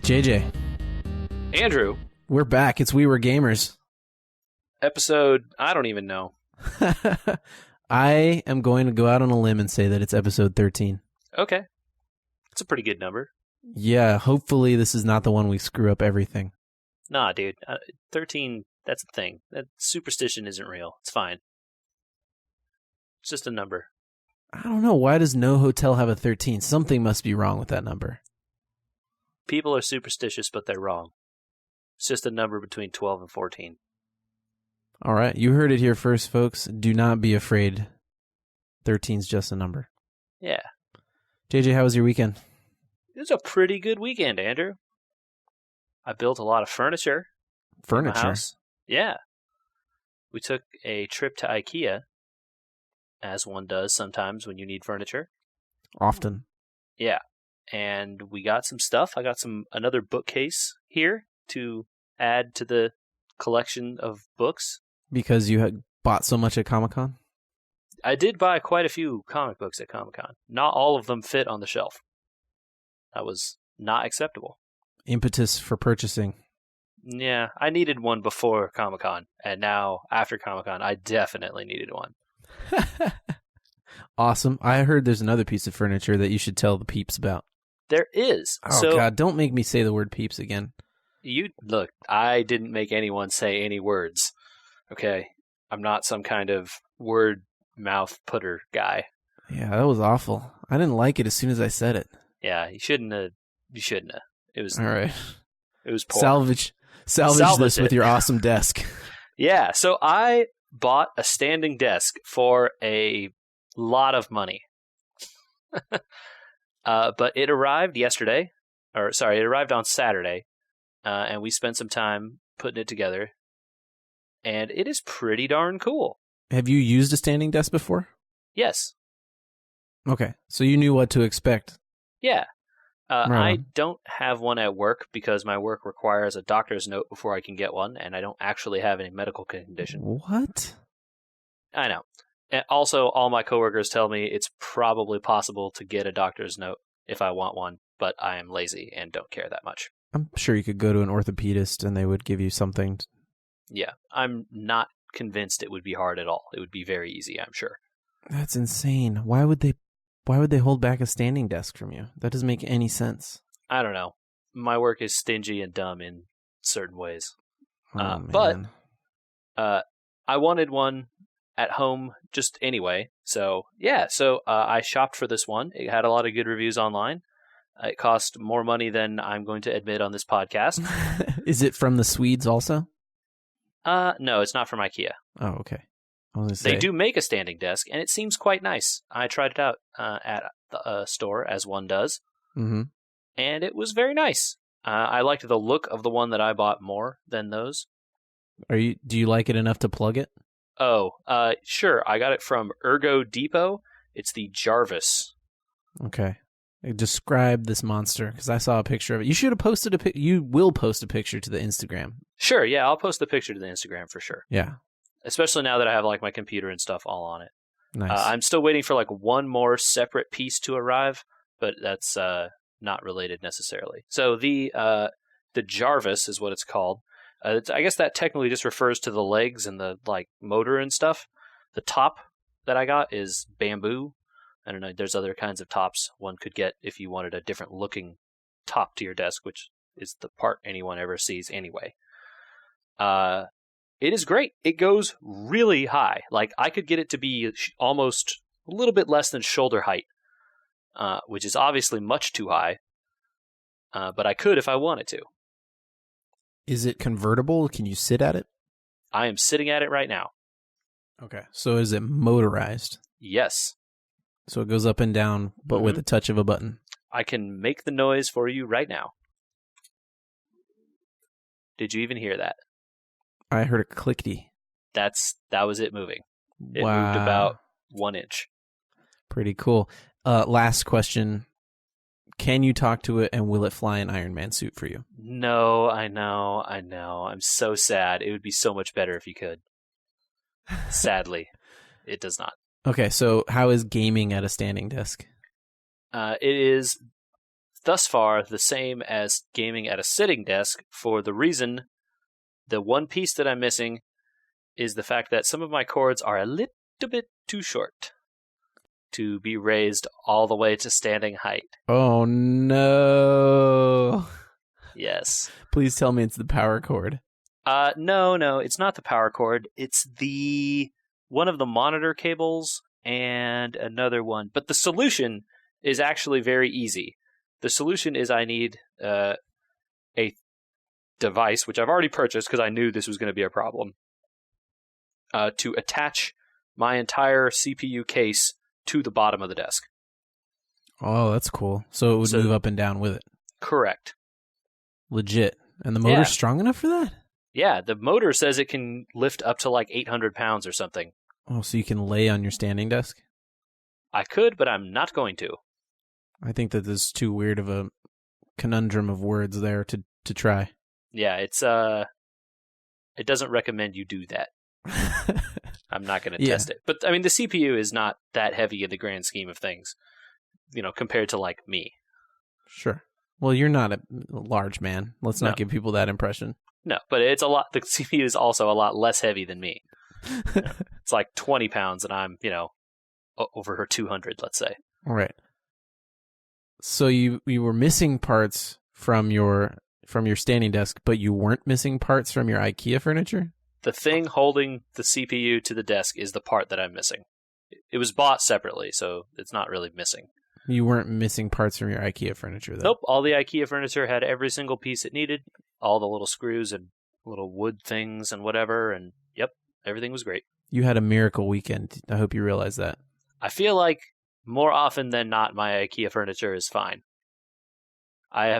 JJ. Andrew. We're back. It's We Were Gamers. Episode, I don't even know. I am going to go out on a limb and say that it's episode 13. Okay. It's a pretty good number. Yeah, hopefully this is not the one we screw up everything. Nah, dude. 13, that's a thing. That superstition isn't real. It's fine. It's just a number. I don't know. Why does no hotel have a 13? Something must be wrong with that number. People are superstitious, but they're wrong. It's just a number between 12 and 14. All right. You heard it here first, folks. Do not be afraid. 13's just a number. Yeah. JJ, how was your weekend? It was a pretty good weekend, Andrew. I built a lot of furniture. Furniture? In my house. Yeah. We took a trip to IKEA, as one does sometimes when you need furniture. Often. Yeah. And we got some stuff. I got another bookcase here to add to the collection of books. Because you had bought so much at Comic-Con? I did buy quite a few comic books at Comic-Con. Not all of them fit on the shelf. That was not acceptable. Impetus for purchasing. Yeah, I needed one before Comic-Con, and now, after Comic-Con, I definitely needed one. Awesome. I heard there's another piece of furniture that you should tell the peeps about. There is. Oh, God, don't make me say the word peeps again. Look, I didn't make anyone say any words, okay? I'm not some kind of word mouth putter guy. Yeah, that was awful. I didn't like it as soon as I said it. Yeah, you shouldn't have. It was... All right. It was poor. Salvage this with your awesome desk. Yeah, so I bought a standing desk for a lot of money. But it arrived yesterday. It arrived on Saturday. And we spent some time putting it together. And it is pretty darn cool. Have you used a standing desk before? Yes. Okay, so you knew what to expect. Yeah. Right. I don't have one at work because my work requires a doctor's note before I can get one, and I don't actually have any medical condition. What? I know. And also, all my coworkers tell me it's probably possible to get a doctor's note if I want one, but I am lazy and don't care that much. I'm sure you could go to an orthopedist and they would give you something. Yeah, I'm not convinced it would be hard at all. It would be very easy, I'm sure. That's insane. Why would they hold back a standing desk from you? That doesn't make any sense. I don't know. My work is stingy and dumb in certain ways. But I wanted one at home just anyway. So, yeah. I shopped for this one. It had a lot of good reviews online. It cost more money than I'm going to admit on this podcast. Is it from the Swedes also? No, it's not from IKEA. Oh, okay. I was gonna say. They do make a standing desk, and it seems quite nice. I tried it out at the store, as one does, and it was very nice. I liked the look of the one that I bought more than those. Do you like it enough to plug it? Oh, sure. I got it from Ergo Depot. It's the Jarvis. Okay. Describe this monster, because I saw a picture of it. You should have posted you will post a picture to the Instagram. Sure, yeah, I'll post the picture to the Instagram for sure. Yeah. Especially now that I have like my computer and stuff all on it. Nice. I'm still waiting for like one more separate piece to arrive, but that's not related necessarily. So the Jarvis is what it's called. I guess that technically just refers to the legs and the like motor and stuff. The top that I got is bamboo. I don't know. There's other kinds of tops one could get if you wanted a different looking top to your desk, which is the part anyone ever sees anyway. It is great. It goes really high. Like I could get it to be almost a little bit less than shoulder height, which is obviously much too high. But I could if I wanted to. Is it convertible? Can you sit at it? I am sitting at it right now. Okay. So is it motorized? Yes. So it goes up and down, but with a touch of a button. I can make the noise for you right now. Did you even hear that? I heard a clickety. That was it moving. It Wow. moved about 1 inch. Pretty cool. Last question. Can you talk to it, and will it fly an Iron Man suit for you? No, I know. I'm so sad. It would be so much better if you could. Sadly, it does not. Okay, so how is gaming at a standing desk? It is thus far the same as gaming at a sitting desk for the reason the one piece that I'm missing is the fact that some of my cords are a little bit too short to be raised all the way to standing height. Oh, no. Yes. Please tell me it's the power cord. No, it's not the power cord. It's one of the monitor cables and another one. But the solution is actually very easy. The solution is I need a device, which I've already purchased because I knew this was going to be a problem, to attach my entire CPU case to the bottom of the desk. Oh, that's cool. So it would move up and down with it. Correct. Legit. And the motor's strong enough for that? Yeah, the motor says it can lift up to like 800 pounds or something. Oh, so you can lay on your standing desk? I could, but I'm not going to. I think that this is too weird of a conundrum of words there to try. Yeah, it doesn't recommend you do that. I'm not going to test it. But, I mean, the CPU is not that heavy in the grand scheme of things, compared to, like, me. Sure. Well, you're not a large man. Let's not give people that impression. No, but it's a lot. The CPU is also a lot less heavy than me. It's like 20 pounds, and I'm, over 200, let's say. All right. So you were missing parts from your standing desk, but you weren't missing parts from your IKEA furniture? The thing holding the CPU to the desk is the part that I'm missing. It was bought separately, so it's not really missing. You weren't missing parts from your IKEA furniture, though? Nope. All the IKEA furniture had every single piece it needed, all the little screws and little wood things and whatever, and yep, everything was great. You had a miracle weekend. I hope you realize that. I feel like more often than not, my IKEA furniture is fine. I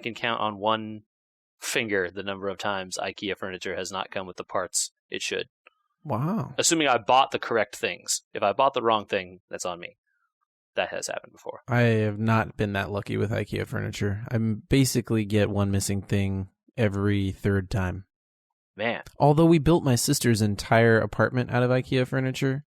can count on one finger the number of times IKEA furniture has not come with the parts it should. Wow. Assuming I bought the correct things. If I bought the wrong thing, that's on me. That has happened before. I have not been that lucky with IKEA furniture. I basically get one missing thing every third time. Man. Although we built my sister's entire apartment out of IKEA furniture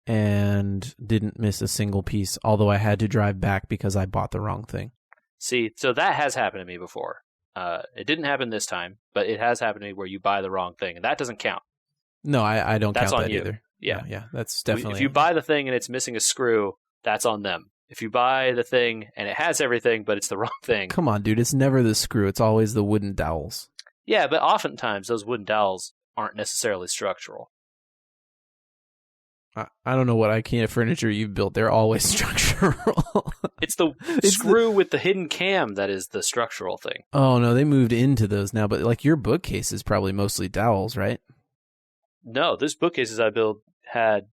and didn't miss a single piece, although I had to drive back because I bought the wrong thing. See, so that has happened to me before. It didn't happen this time, but it has happened to me where you buy the wrong thing, and that doesn't count. No, I don't that's count on that you. either. Yeah, that's definitely... If you buy the thing and it's missing a screw, that's on them. If you buy the thing and it has everything, but it's the wrong thing... Come on, dude, it's never the screw. It's always the wooden dowels. Yeah, but oftentimes those wooden dowels aren't necessarily structural. I don't know what IKEA furniture you've built. They're always structural. It's the screw with the hidden cam that is the structural thing. Oh, no, they moved into those now. But like your bookcase is probably mostly dowels, right? No, those bookcases I built had,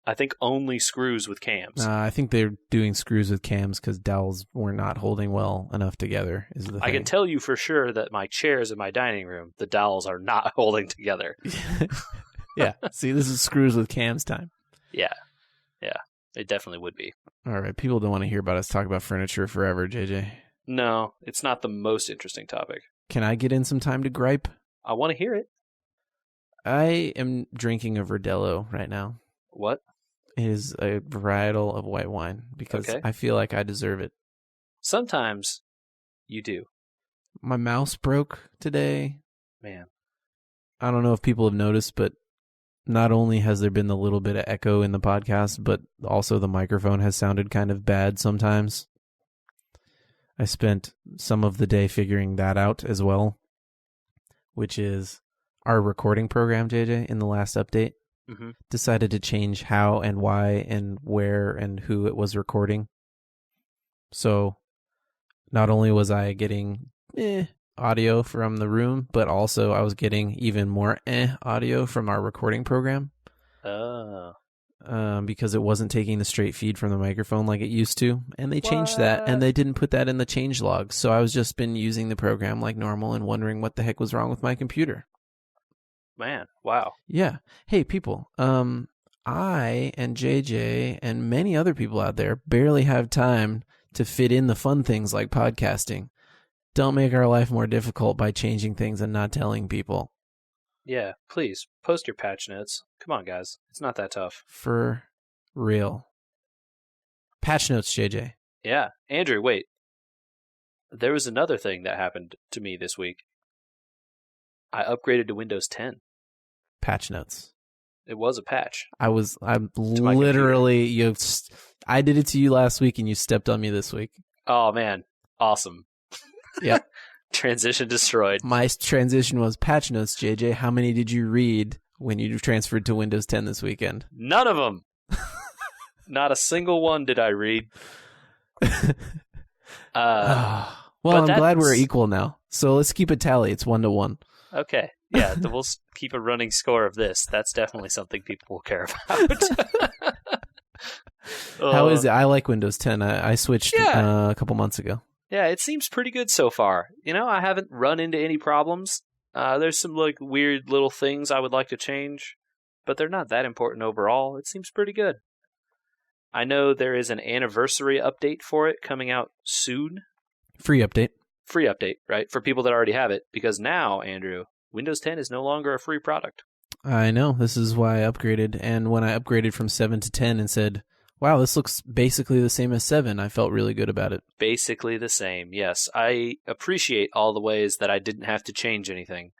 I think, only screws with cams. I think they're doing screws with cams because dowels were not holding well enough together. Is the thing. I can tell you for sure that my chairs in my dining room, the dowels are not holding together. Yeah. See, this is screws with cams time. Yeah, it definitely would be. All right, people don't want to hear about us talk about furniture forever, JJ. No, it's not the most interesting topic. Can I get in some time to gripe? I want to hear it. I am drinking a Verdelho right now. What? It is a varietal of white wine because I feel like I deserve it. Sometimes you do. My mouse broke today. Man. I don't know if people have noticed, but not only has there been the little bit of echo in the podcast, but also the microphone has sounded kind of bad sometimes. I spent some of the day figuring that out as well, which is our recording program, JJ, in the last update, decided to change how and why and where and who it was recording. So not only was I getting audio from the room, but also I was getting even more audio from our recording program. Oh. Because it wasn't taking the straight feed from the microphone like it used to. And they changed that, and they didn't put that in the change log. So I was just been using the program like normal and wondering what the heck was wrong with my computer. Man, wow. Yeah. Hey, people. I and JJ and many other people out there barely have time to fit in the fun things like podcasting. Don't make our life more difficult by changing things and not telling people. Yeah, please, post your patch notes. Come on, guys. It's not that tough. For real. Patch notes, JJ. Yeah. Andrew, wait. There was another thing that happened to me this week. I upgraded to Windows 10. Patch notes. It was a patch. I'm literally, I did it to you last week and you stepped on me this week. Oh, man. Awesome. Yep. Transition destroyed. My transition was patch notes, JJ. How many did you read when you transferred to Windows 10 this weekend? None of them. Not a single one did I read. Well, I'm glad we're equal now. So let's keep a tally. It's 1-1. Okay. Yeah, we'll keep a running score of this. That's definitely something people will care about. How is it? I like Windows 10. I switched a couple months ago. Yeah, it seems pretty good so far. I haven't run into any problems. There's some weird little things I would like to change, but they're not that important overall. It seems pretty good. I know there is an anniversary update for it coming out soon. Free update, right? For people that already have it, because now, Andrew, Windows 10 is no longer a free product. I know. This is why I upgraded, and when I upgraded from 7 to 10 and said, wow, this looks basically the same as 7. I felt really good about it. Basically the same, yes. I appreciate all the ways that I didn't have to change anything.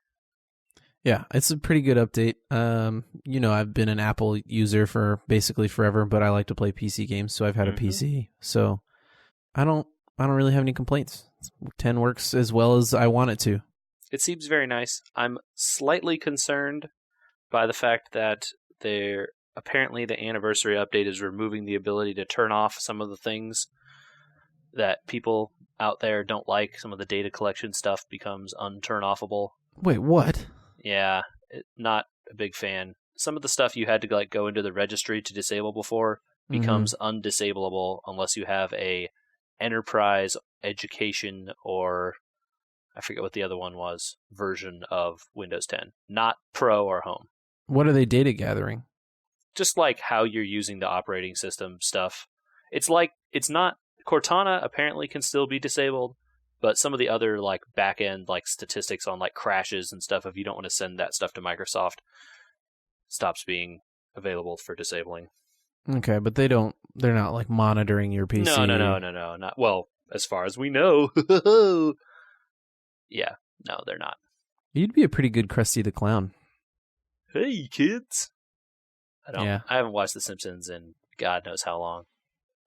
Yeah, it's a pretty good update. I've been an Apple user for basically forever, but I like to play PC games, so I've had a PC. So I don't really have any complaints. 10 works as well as I want it to. It seems very nice. I'm slightly concerned by the fact that apparently the anniversary update is removing the ability to turn off some of the things that people out there don't like. Some of the data collection stuff becomes unturn-offable. Wait, what? Yeah, not a big fan. Some of the stuff you had to go into the registry to disable before becomes undisableable unless you have a enterprise, education, or I forget what the other one was, version of Windows 10. Not Pro or Home. What are they data gathering? Just how you're using the operating system stuff. It's not Cortana apparently can still be disabled, but some of the other back end statistics on crashes and stuff, if you don't want to send that stuff to Microsoft, stops being available for disabling. Okay, but they're not monitoring your PC. No, not well, as far as we know. Yeah, no, they're not. You'd be a pretty good Krusty the Clown. Hey, kids. I haven't watched The Simpsons in God knows how long.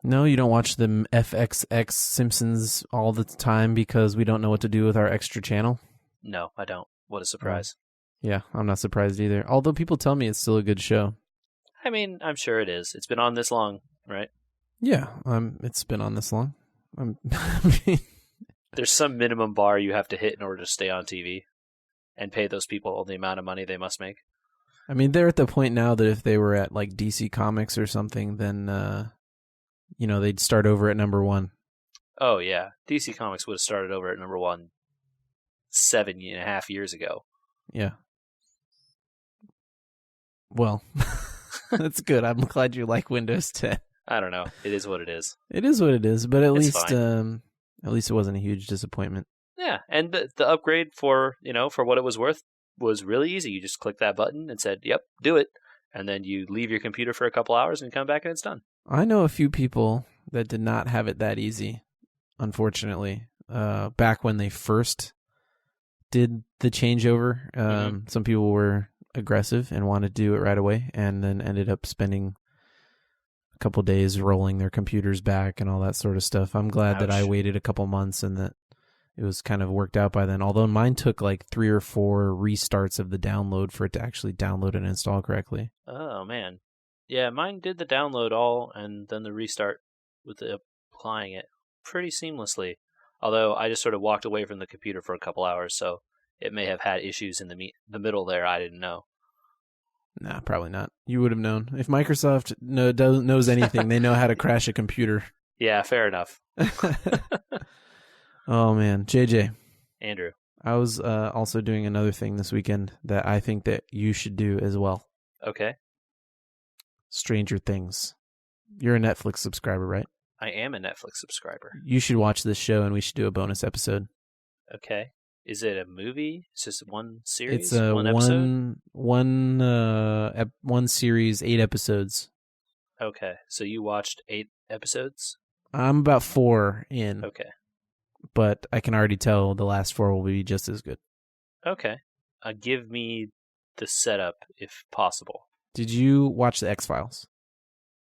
No, you don't watch the FXX Simpsons all the time because we don't know what to do with our extra channel? No, I don't. What a surprise. Yeah, I'm not surprised either. Although people tell me it's still a good show. I mean, I'm sure it is. It's been on this long, right? Yeah, it's been on this long. There's some minimum bar you have to hit in order to stay on TV and pay those people the amount of money they must make. I mean, they're at the point now that if they were at DC Comics or something, then they'd start over at number 1. Oh yeah, DC Comics would have started over at number 1 7.5 years ago. Yeah. Well, that's good. I'm glad you like Windows 10. I don't know. It is what it is. It is what it is, but at least it wasn't a huge disappointment. Yeah, and the upgrade for what it was worth was really easy. You just click that button and said, "Yep, do it," and then you leave your computer for a couple hours and come back and it's done. I know a few people that did not have it that easy, unfortunately. Back when they first did the changeover, some people were aggressive and wanted to do it right away, and then ended up spending a couple days rolling their computers back and all that sort of stuff. I'm glad that I waited a couple months and that it was kind of worked out by then. Although mine took 3 or 4 restarts of the download for it to actually download and install correctly. Oh, man. Yeah, mine did the download all and then the restart with applying it pretty seamlessly. Although I just sort of walked away from the computer for a couple hours, so it may have had issues in the middle there I didn't know. Nah, probably not. You would have known. If Microsoft knows anything, they know how to crash a computer. Yeah, fair enough. Oh, man. JJ. Andrew. I was also doing another thing this weekend that I think that you should do as well. Okay. Stranger Things. You're a Netflix subscriber, right? I am a Netflix subscriber. You should watch this show, and we should do a bonus episode. Okay. Is it a movie? Is this one series? It's a one episode? one series, 8 episodes. Okay. So you watched 8 episodes? I'm about 4 in. Okay. But I can already tell the last 4 will be just as good. Okay. Give me the setup, if possible. Did you watch the X-Files?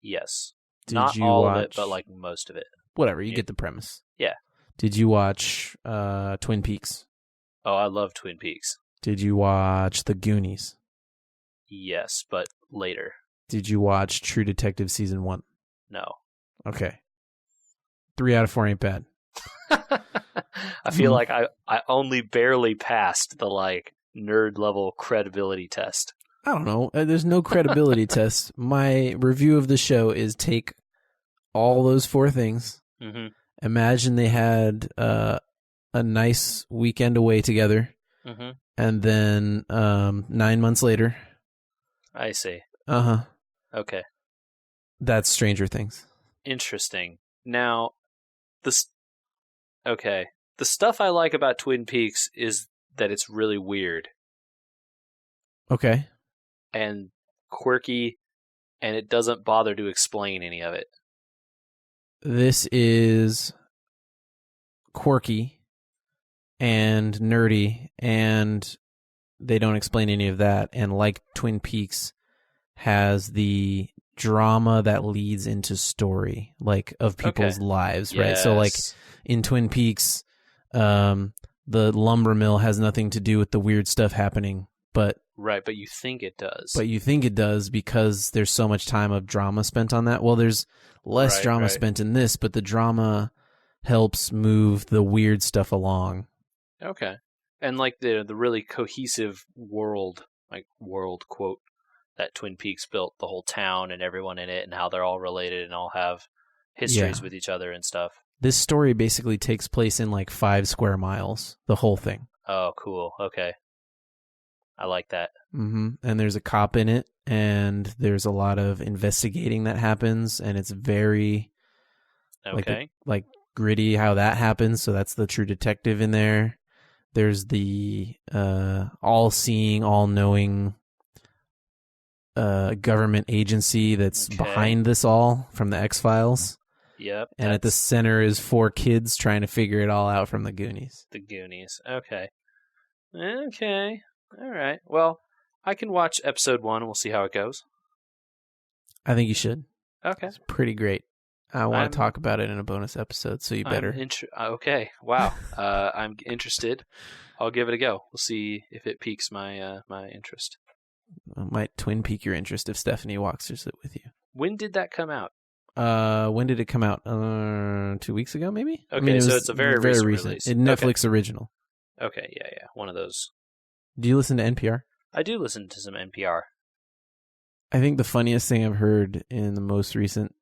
Yes. Did Not you all watch... of it, but like most of it. Whatever, you get the premise. Yeah. Did you watch Twin Peaks? Oh, I love Twin Peaks. Did you watch The Goonies? Yes, but later. Did you watch True Detective Season 1? No. Okay. 3 out of 4 ain't bad. I feel like I only barely passed the like nerd level credibility test. I don't know. There's no credibility test. My review of the show is take all those 4 things. Mm-hmm. Imagine they had a nice weekend away together. Mm-hmm. And then 9 months later. I see. Uh-huh. Okay. That's Stranger Things. Interesting. Now, okay. The stuff I like about Twin Peaks is that it's really weird. Okay. And quirky, and it doesn't bother to explain any of it. This is quirky and nerdy, and they don't explain any of that. And like Twin Peaks, has the drama that leads into story, like of people's lives, right? So like in Twin Peaks, the lumber mill has nothing to do with the weird stuff happening, but right, but you think it does. But you think it does because there's so much time of drama spent on that. Well, there's less drama spent in this, but the drama helps move the weird stuff along. Okay. And like the really cohesive world, like world quote, that Twin Peaks built, the whole town and everyone in it and how they're all related and all have histories with each other and stuff. This story basically takes place in like 5 square miles, the whole thing. Oh, cool. Okay. I like that. Mm-hmm. And there's a cop in it, and there's a lot of investigating that happens, and it's very like gritty how that happens. So that's the True Detective in there. There's the all-seeing, all-knowing government agency that's behind this all from the X-Files. Yep. And at the center is 4 kids trying to figure it all out from the Goonies. The Goonies. Okay. Okay. All right. Well, I can watch episode 1 and we'll see how it goes. I think you should. Okay. It's pretty great. I want to talk about it in a bonus episode, so you better. Okay. Wow. I'm interested. I'll give it a go. We'll see if it piques my my interest. It might twin peak your interest if Stephanie walks through it with you. When did that come out? When did it come out? 2 weeks ago, maybe? Okay, I mean, so it's a very recent release. It's Netflix original. Okay, yeah. One of those. Do you listen to NPR? I do listen to some NPR. I think the funniest thing I've heard in the most recent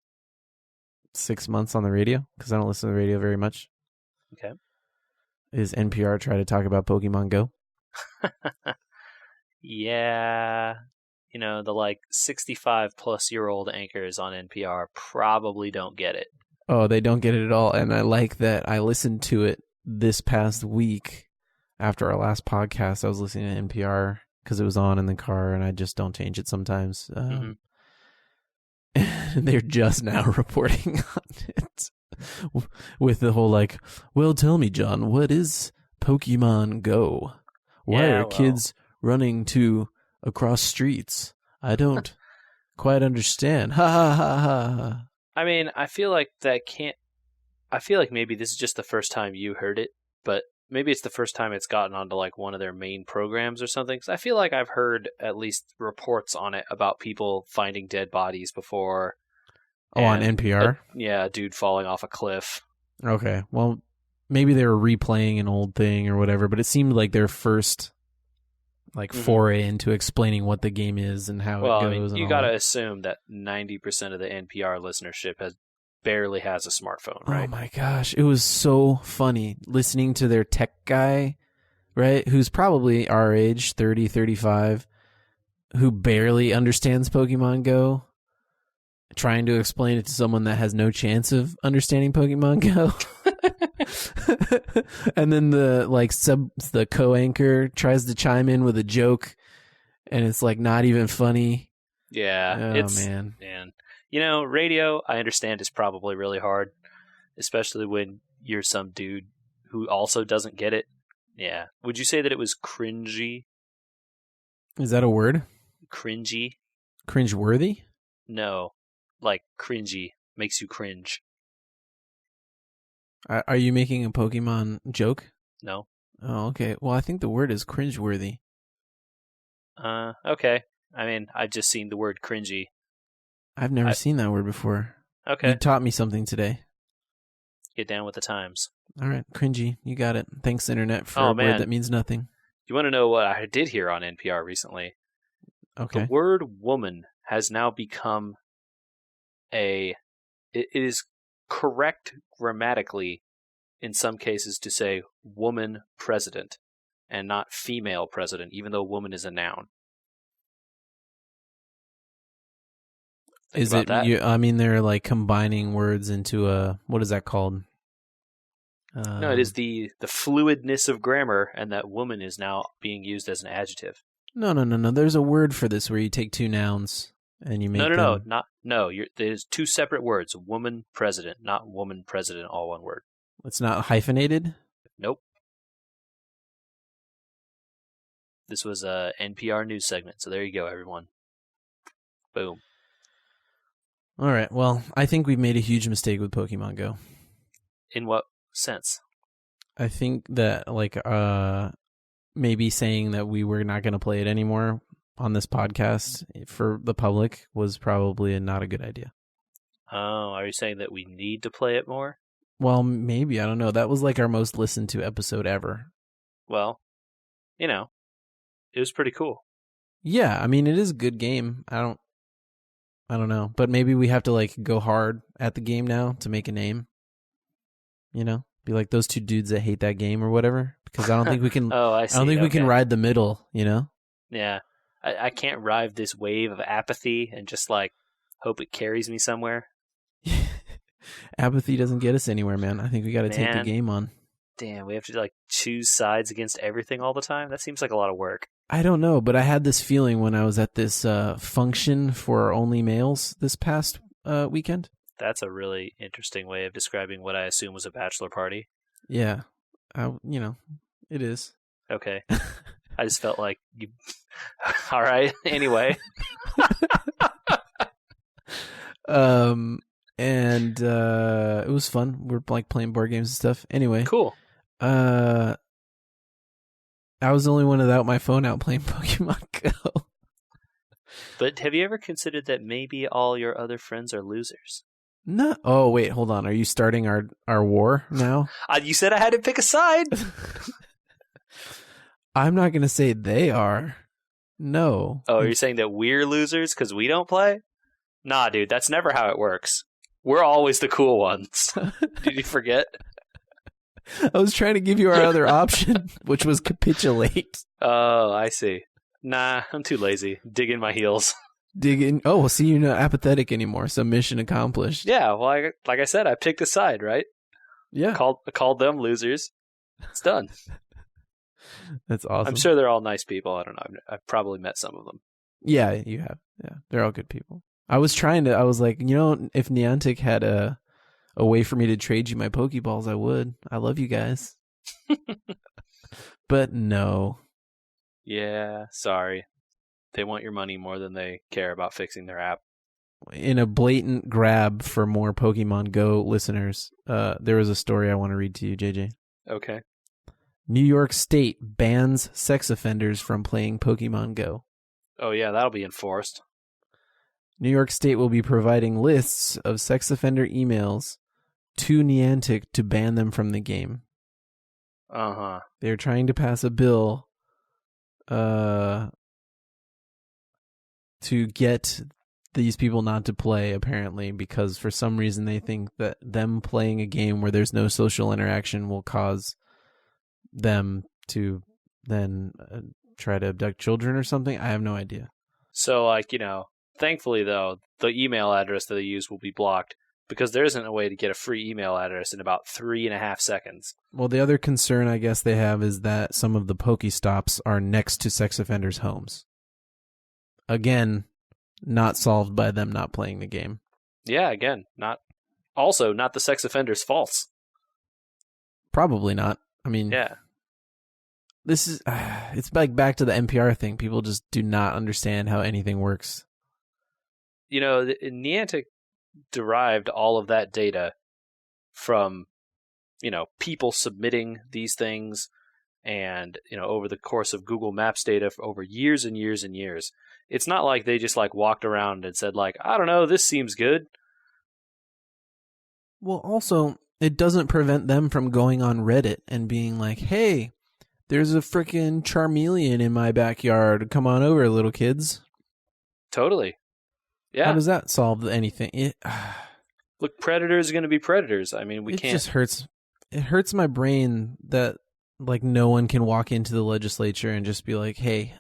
6 months on the radio, because I don't listen to the radio very much, okay, is NPR try to talk about Pokemon Go. Yeah. You know, the like 65-plus-year-old anchors on NPR probably don't get it. Oh, they don't get it at all. And I like that I listened to it this past week after our last podcast. I was listening to NPR because it was on in the car, and I just don't change it sometimes. They're just now reporting on it with the whole like, well, tell me, John, what is Pokemon Go? Why are kids running to across streets? I don't quite understand. Ha ha ha ha. I mean, I feel like maybe this is just the first time you heard it, but maybe it's the first time it's gotten onto like one of their main programs or something. Because I feel like I've heard at least reports on it about people finding dead bodies before. Oh, on NPR? A dude falling off a cliff. Okay, well, maybe they were replaying an old thing or whatever, but it seemed like their first foray into explaining what the game is and how it goes. I mean, you got to assume that 90% of the NPR listenership barely has a smartphone, right? Oh my gosh, it was so funny listening to their tech guy, right, who's probably our age, 30, 35, who barely understands Pokemon Go. trying to explain it to someone that has no chance of understanding Pokemon Go. And then the co-anchor tries to chime in with a joke, and it's like not even funny. Yeah, man. Radio, I understand, is probably really hard, especially when you're some dude who also doesn't get it. Yeah. Would you say that it was cringy? Is that a word? Cringy? Cringe-worthy? No, like cringy makes you cringe. Are you making a Pokemon joke? No. Oh, okay. Well, I think the word is cringe-worthy. Okay. I mean, I've just seen the word cringy. I've never seen that word before. Okay. You taught me something today. Get down with the times. All right, cringy. You got it. Thanks, Internet, for a man. word that means nothing. You want to know what I did hear on NPR recently? Okay. The word woman has now become it is correct grammatically in some cases to say woman president and not female president, even though woman is a noun. Is it? I mean, they're like combining words into a, what is that called? No, it is the fluidness of grammar, and that woman is now being used as an adjective. No. There's a word for this where you take two nouns and you make There's two separate words: woman president, not woman president, all one word. It's not hyphenated? Nope. This was a NPR news segment, so there you go, everyone. Boom. All right. Well, I think we've made a huge mistake with Pokemon Go. In what sense? I think that maybe saying that we were not going to play it anymore on this podcast for the public was probably not a good idea. Oh, are you saying that we need to play it more? Well, maybe. I don't know. That was like our most listened to episode ever. Well, it was pretty cool. Yeah, I mean, it is a good game. I don't know. But maybe we have to like go hard at the game now to make a name. Be like those two dudes that hate that game or whatever. Because I don't think we can. I see. I don't think we can ride the middle. Yeah, I can't ride this wave of apathy and just like hope it carries me somewhere. Apathy doesn't get us anywhere, man. I think we got to take the game on. Damn, we have to like choose sides against everything all the time. That seems like a lot of work. I don't know, but I had this feeling when I was at this function for only males this past weekend. That's a really interesting way of describing what I assume was a bachelor party. Yeah, it is. Okay. I just felt like you. All right. Anyway. And it was fun. We're like playing board games and stuff. Anyway. Cool. I was the only one without my phone out playing Pokemon Go. But have you ever considered that maybe all your other friends are losers? No. Oh, wait, hold on. Are you starting our war now? You said I had to pick a side. I'm not going to say they are. No. Oh, you're saying that we're losers because we don't play? Nah, dude, that's never how it works. We're always the cool ones. Did you forget? I was trying to give you our other option, which was capitulate. Oh, I see. Nah, I'm too lazy. Dig in my heels. Dig in. Oh, well, see, you're not apathetic anymore, so mission accomplished. Yeah, well, like I said, I picked a side, right? Yeah. Called them losers. It's done. That's awesome. I'm sure they're all nice people. I don't know. I've probably met some of them. Yeah, you have. Yeah, they're all good people. I was like, if Niantic had a way for me to trade you my Pokeballs, I would. I love you guys. But no. Yeah, sorry. They want your money more than they care about fixing their app. In a blatant grab for more Pokemon Go listeners, there was a story I want to read to you, JJ. Okay. New York State bans sex offenders from playing Pokemon Go. Oh, yeah, that'll be enforced. New York State will be providing lists of sex offender emails to Niantic to ban them from the game. Uh-huh. They're trying to pass a bill to get these people not to play, apparently, because for some reason they think that them playing a game where there's no social interaction will cause them to then try to abduct children or something. I have no idea. So, Thankfully, though, the email address that they use will be blocked because there isn't a way to get a free email address in about 3.5 seconds. Well, the other concern I guess they have is that some of the Pokestops are next to sex offenders' homes. Again, not solved by them not playing the game. Yeah, again, not the sex offender's faults. Probably not. I mean, yeah. This is it's like back to the NPR thing. People just do not understand how anything works. Niantic derived all of that data from, people submitting these things and, over the course of Google Maps data for over years and years and years. It's not like they just walked around and said I don't know, this seems good. Well, also, it doesn't prevent them from going on Reddit and being like, hey, there's a freaking Charmeleon in my backyard. Come on over, little kids. Totally. Yeah. How does that solve anything? Look, predators are going to be predators. I mean, It just hurts. It hurts my brain that no one can walk into the legislature and just be like, hey,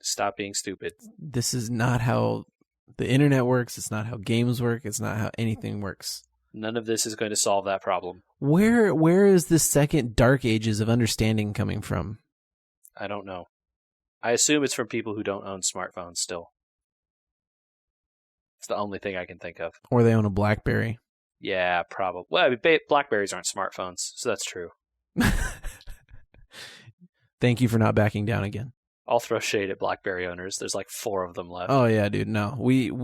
stop being stupid. This is not how the internet works. It's not how games work. It's not how anything works. None of this is going to solve that problem. Where is this second dark ages of understanding coming from? I don't know. I assume it's from people who don't own smartphones still. It's the only thing I can think of. Or they own a BlackBerry. Yeah, probably. Well, I mean, BlackBerries aren't smartphones, so that's true. Thank you for not backing down again. I'll throw shade at BlackBerry owners. There's 4 of them left. Oh yeah, dude. No,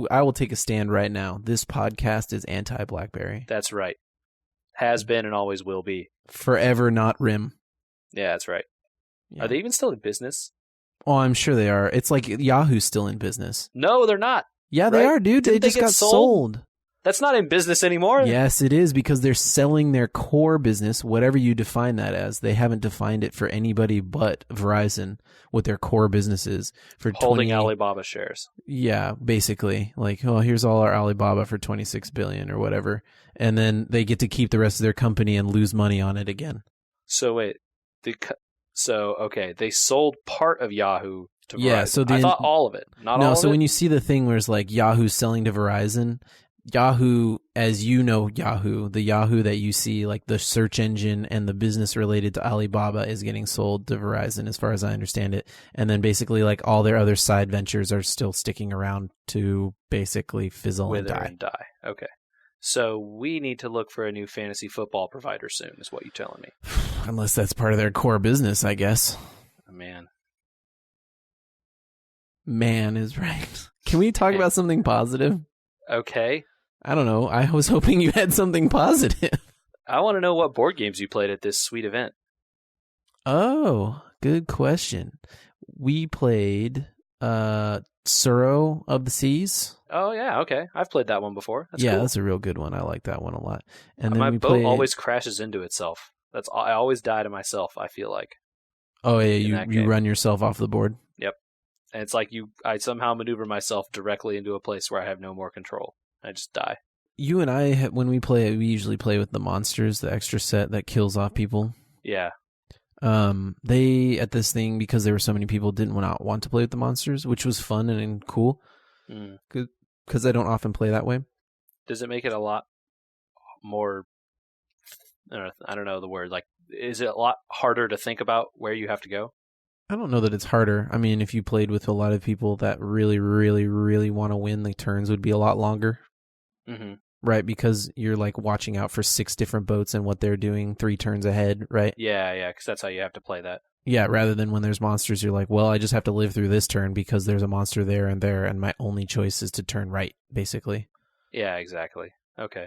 I will take a stand right now. This podcast is anti-BlackBerry. That's right. Has been and always will be. Forever not RIM. Yeah, that's right. Yeah. Are they even still in business? Oh, I'm sure they are. It's like Yahoo's still in business. No, they're not. Yeah, they are, dude. They just got sold. That's not in business anymore. Yes, it is, because they're selling their core business, whatever you define that as. They haven't defined it for anybody but Verizon, what their core business is. For holding Alibaba shares. Yeah, basically. Here's all our Alibaba for $26 billion or whatever. And then they get to keep the rest of their company and lose money on it again. So wait, they sold part of Yahoo to Verizon. Yeah, so I thought all of it, not all of it. No, so when you see the thing where it's Yahoo's selling to Verizon, Yahoo, as you know, the Yahoo that you see, the search engine and the business related to Alibaba is getting sold to Verizon, as far as I understand it. And then basically, all their other side ventures are still sticking around to basically fizzle and die. Okay. So we need to look for a new fantasy football provider soon, is what you're telling me. Unless that's part of their core business, I guess. Man is right. Can we talk about something positive? Okay. I don't know. I was hoping you had something positive. I want to know what board games you played at this sweet event. Oh, good question. We played Tsuro of the Seas. Oh, yeah, okay. I've played that one before. That's cool. That's a real good one. I like that one a lot. And then my boat always crashes into itself. I always die to myself, I feel like. Oh, yeah, you run yourself off the board? Yep. And it's I somehow maneuver myself directly into a place where I have no more control. I just die. You and I, when we play, we usually play with the monsters, the extra set that kills off people. Yeah. They, at this thing, because there were so many people, didn't want to play with the monsters, which was fun and cool. Because I don't often play that way. Does it make it a lot more, I don't know the word, is it a lot harder to think about where you have to go? I don't know that it's harder. I mean, if you played with a lot of people that really, really, really want to win, the turns would be a lot longer. Mm-hmm. Right, because you're watching out for 6 different boats and what they're doing 3 turns ahead, right? Yeah, because that's how you have to play that. Yeah, rather than when there's monsters, you're well, I just have to live through this turn because there's a monster there, and my only choice is to turn right, basically. Yeah, exactly. Okay.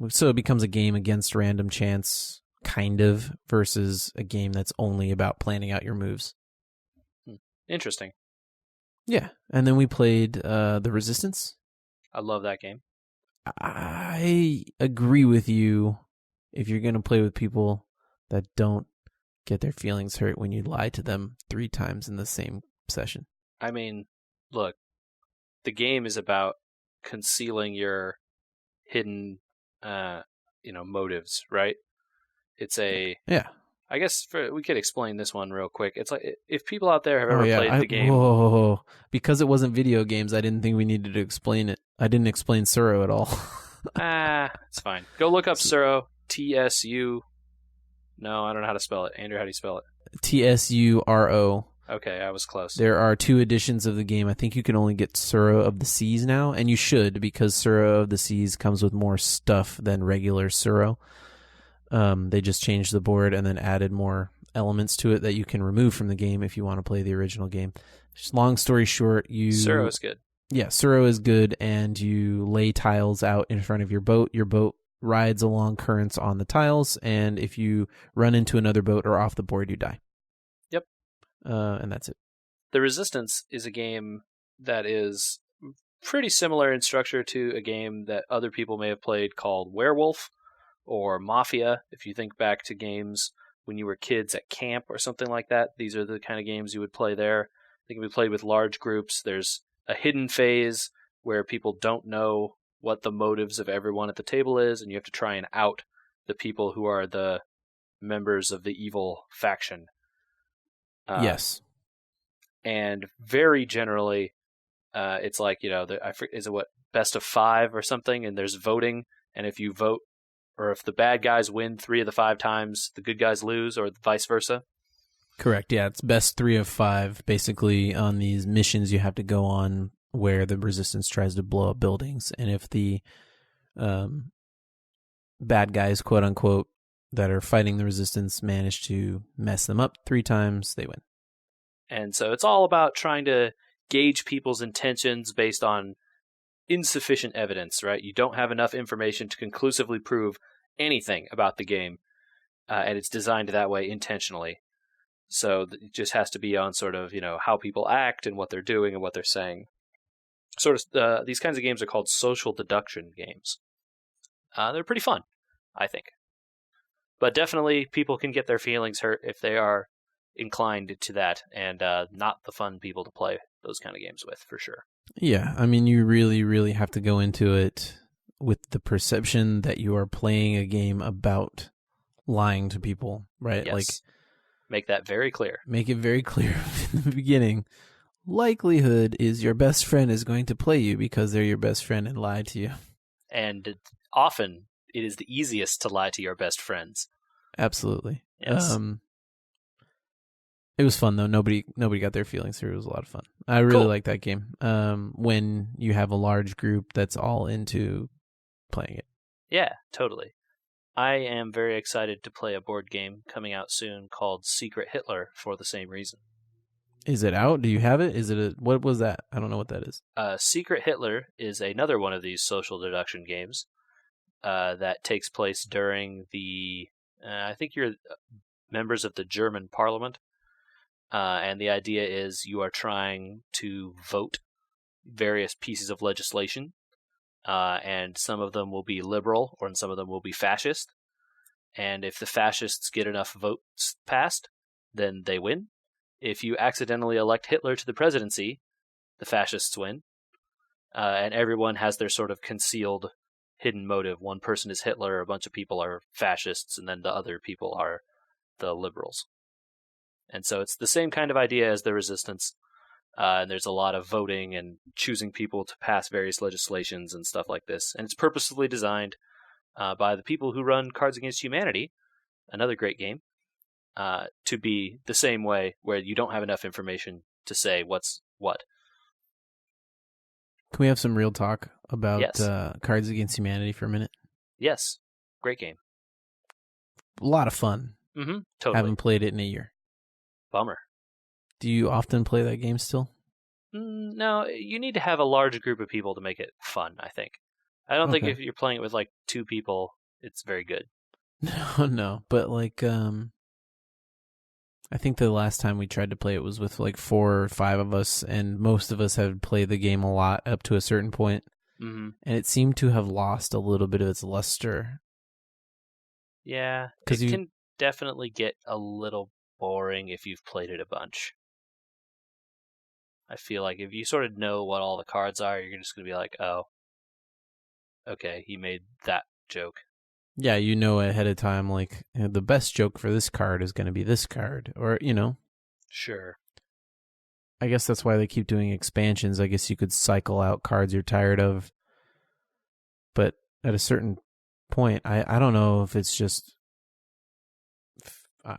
So it becomes a game against random chance, kind of, versus a game that's only about planning out your moves. Interesting. Yeah, and then we played The Resistance. I love that game. I agree with you. If you're going to play with people that don't get their feelings hurt when you lie to them 3 times in the same session. I mean, look, the game is about concealing your hidden, motives, right? It's a I guess we could explain this one real quick. It's like if people out there have Oh ever yeah, played the game. whoa. Because it wasn't video games, I didn't think we needed to explain it. I didn't explain Tsuro at all. It's fine. Go look up Tsuro. TSU. No, I don't know how to spell it. Andrew, how do you spell it? Tsuro. Okay, I was close. There are 2 editions of the game. I think you can only get Tsuro of the Seas now, and you should, because Tsuro of the Seas comes with more stuff than regular Tsuro. They just changed the board and then added more elements to it that you can remove from the game if you want to play the original game. Just long story short, Tsuro is good. Yeah, Tsuro is good, and you lay tiles out in front of your boat. Your boat rides along currents on the tiles, and if you run into another boat or off the board, you die. Yep. And that's it. The Resistance is a game that is pretty similar in structure to a game that other people may have played called Werewolf or Mafia. If you think back to games when you were kids at camp or something like that, these are the kind of games you would play there. They can be played with large groups. There's a hidden phase where people don't know what the motives of everyone at the table is, and you have to try and out the people who are the members of the evil faction. Yes. And very generally, it's like, is it what, best of 5 or something, and there's voting, and if you vote, or if the bad guys win 3 of the 5 times, the good guys lose, or vice versa. Correct. Yeah, it's best 3 of 5. Basically, on these missions you have to go on where the Resistance tries to blow up buildings, and if the bad guys, quote unquote, that are fighting the Resistance manage to mess them up 3 times, they win. And so it's all about trying to gauge people's intentions based on insufficient evidence, right? You don't have enough information to conclusively prove anything about the game, and it's designed that way intentionally. So it just has to be on sort of, how people act and what they're doing and what they're saying. Sort of, these kinds of games are called social deduction games. They're pretty fun, I think. But definitely people can get their feelings hurt if they are inclined to that, and not the fun people to play those kind of games with, for sure. Yeah, I mean, you really, really have to go into it with the perception that you are playing a game about lying to people, right? Yes. Like, make that very clear. Make it very clear in the beginning. Likelihood is your best friend is going to play you because they're your best friend and lie to you. And often it is the easiest to lie to your best friends. Absolutely. Yes. It was fun though. Nobody got their feelings hurt. It was a lot of fun. I really like that game. When you have a large group that's all into playing it. Yeah, totally. I am very excited to play a board game coming out soon called Secret Hitler for the same reason. Is it out? Do you have it? What was that? I don't know what that is. Secret Hitler is another one of these social deduction games that takes place during the, I think you're members of the German parliament. And the idea is you are trying to vote various pieces of legislation, and some of them will be liberal, or some of them will be fascist. And if the fascists get enough votes passed, then they win. If you accidentally elect Hitler to the presidency, the fascists win. And everyone has their sort of concealed, hidden motive. One person is Hitler, a bunch of people are fascists, and then the other people are the liberals. And so it's the same kind of idea as the Resistance. And there's a lot of voting and choosing people to pass various legislations and stuff like this. And it's purposefully designed by the people who run Cards Against Humanity, another great game, to be the same way, where you don't have enough information to say what's what. Can we have some real talk about Cards Against Humanity for a minute? Yes. Great game. A lot of fun. Mm-hmm. Totally. Haven't played it in a year. Bummer. Do you often play that game still? No, you need to have a large group of people to make it fun, I think. I don't think if you're playing it with like 2 people, it's very good. No, but like, I think the last time we tried to play it was with like 4 or 5 of us, and most of us had played the game a lot up to a certain point, and it seemed to have lost a little bit of its luster. Yeah, it can definitely get a little boring if you've played it a bunch. I feel like if you sort of know what all the cards are, you're just going to be like, oh, okay, he made that joke. Yeah, you know ahead of time, like, the best joke for this card is going to be this card. Or, Sure. I guess that's why they keep doing expansions. I guess you could cycle out cards you're tired of. But at a certain point, I don't know if it's just I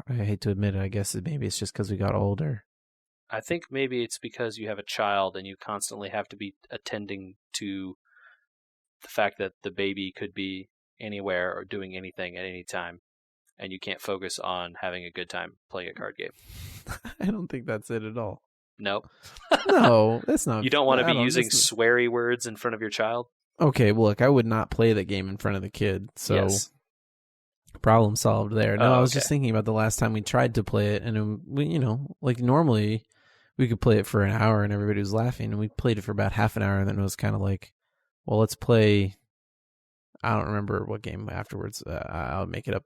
hate to admit it. I guess maybe it's just because we got older. I think maybe it's because you have a child and you constantly have to be attending to the fact that the baby could be anywhere or doing anything at any time, and you can't focus on having a good time playing a card game. I don't think that's it at all. Nope. No, that's not. You don't want to be using that's sweary words in front of your child? Okay, well, look, I would not play the game in front of the kid, so Yes. problem solved there. No, I was okay. just thinking about the last time we tried to play it, and like normally we could play it for an hour and everybody was laughing, and we played it for about half an hour, and then it was kind of like, well, let's play. I don't remember what game afterwards. I'll make it up,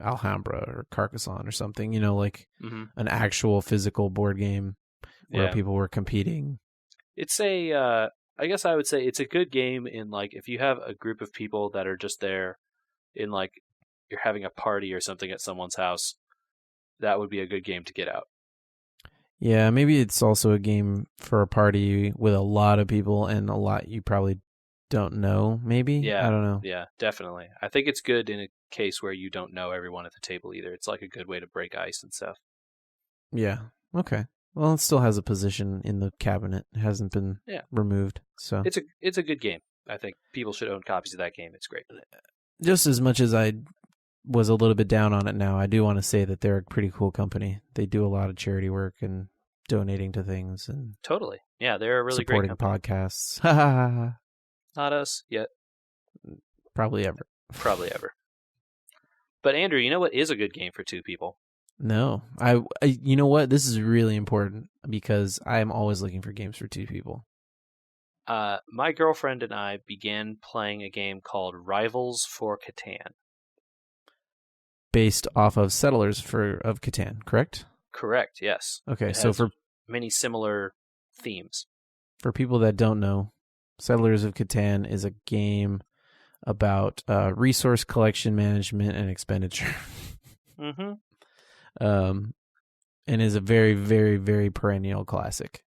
Alhambra or Carcassonne or something. Like an actual physical board game where people were competing. It's I guess I would say it's a good game in, like, if you have a group of people that are just there in, like, you're having a party or something at someone's house, that would be a good game to get out. Yeah, maybe it's also a game for a party with a lot of people and a lot you probably don't know, maybe? Yeah. I don't know. Yeah, definitely. I think it's good in a case where you don't know everyone at the table either. It's like a good way to break ice and stuff. Yeah. Okay. Well, it still has a position in the cabinet. It hasn't been removed. So it's a good game. I think people should own copies of that game. It's great. Just as much as I was a little bit down on it now, I do want to say that they're a pretty cool company. They do a lot of charity work and donating to things and totally. Yeah, they're a really great company. Supporting podcasts. Not us yet. Probably ever. Probably ever. But Andrew, you know what is a good game for two people? No. I you know what? This is really important because I'm always looking for games for two people. My girlfriend and I began playing a game called Rivals for Catan. Based off of Settlers of Catan, correct? Correct, yes. Okay, it so has for many similar themes. For people that don't know, Settlers of Catan is a game about resource collection, management, and expenditure. Mm-hmm. And is a very, very, very perennial classic.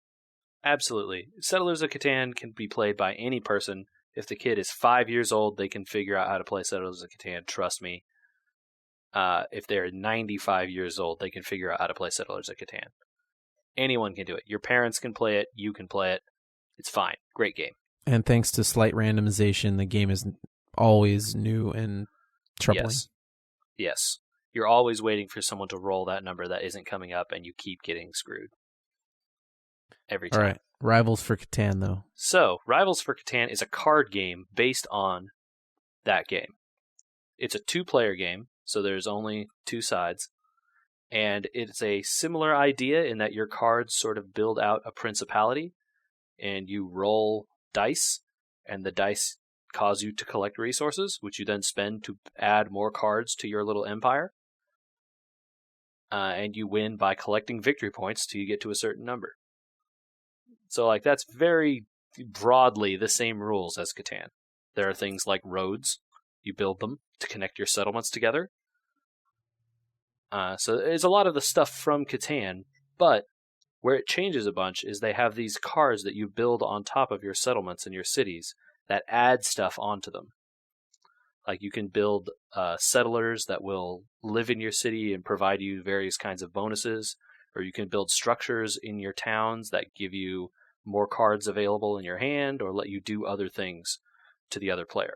Absolutely. Settlers of Catan can be played by any person. If the kid is 5 years old, they can figure out how to play Settlers of Catan, trust me. If they're 95 years old, they can figure out how to play Settlers of Catan. Anyone can do it. Your parents can play it. You can play it. It's fine. Great game. And thanks to slight randomization, the game is always new and troubling. Yes. You're always waiting for someone to roll that number that isn't coming up, and you keep getting screwed. Every time. All right. Rivals for Catan, though. So, Rivals for Catan is a card game based on that game. It's a 2-player game, so there's only 2 sides. And it's a similar idea in that your cards sort of build out a principality, and you roll dice, and the dice cause you to collect resources, which you then spend to add more cards to your little empire. And you win by collecting victory points till you get to a certain number. So, like, that's very broadly the same rules as Catan. There are things like roads. You build them to connect your settlements together. So there's a lot of the stuff from Catan, but where it changes a bunch is they have these cards that you build on top of your settlements and your cities that add stuff onto them. Like, you can build settlers that will live in your city and provide you various kinds of bonuses, or you can build structures in your towns that give you more cards available in your hand or let you do other things to the other player.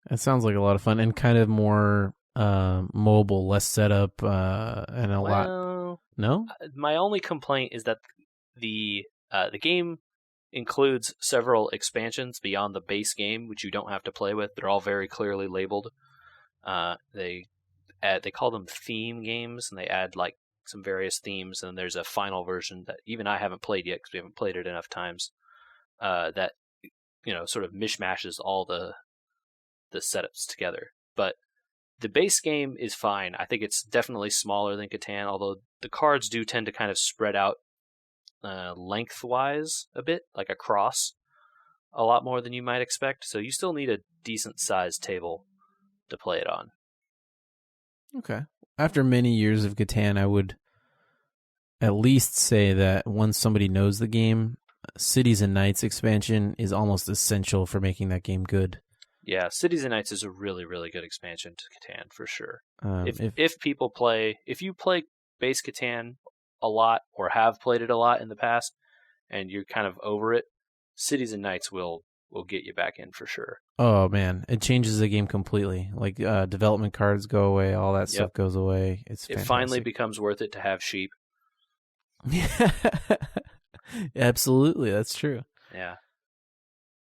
That sounds like a lot of fun and kind of more mobile, less setup, and a lot. No? My only complaint is that the game includes several expansions beyond the base game, which you don't have to play with. They're all very clearly labeled. They call them theme games, and they add like some various themes. And there's a final version that even I haven't played yet because we haven't played it enough times. That sort of mishmashes all the setups together. But the base game is fine. I think it's definitely smaller than Catan, although the cards do tend to kind of spread out lengthwise a bit, like across, a lot more than you might expect. So you still need a decent sized table to play it on. Okay. After many years of Catan, I would at least say that once somebody knows the game, Cities and Nights expansion is almost essential for making that game good. Yeah, Cities and Nights is a really, really good expansion to Catan for sure. If you play base Catan a lot or have played it a lot in the past, and you're kind of over it, Cities and Nights will get you back in for sure. Oh man, it changes the game completely. Like development cards go away, all that stuff goes away. It finally becomes worth it to have sheep. Yeah, absolutely, that's true. Yeah,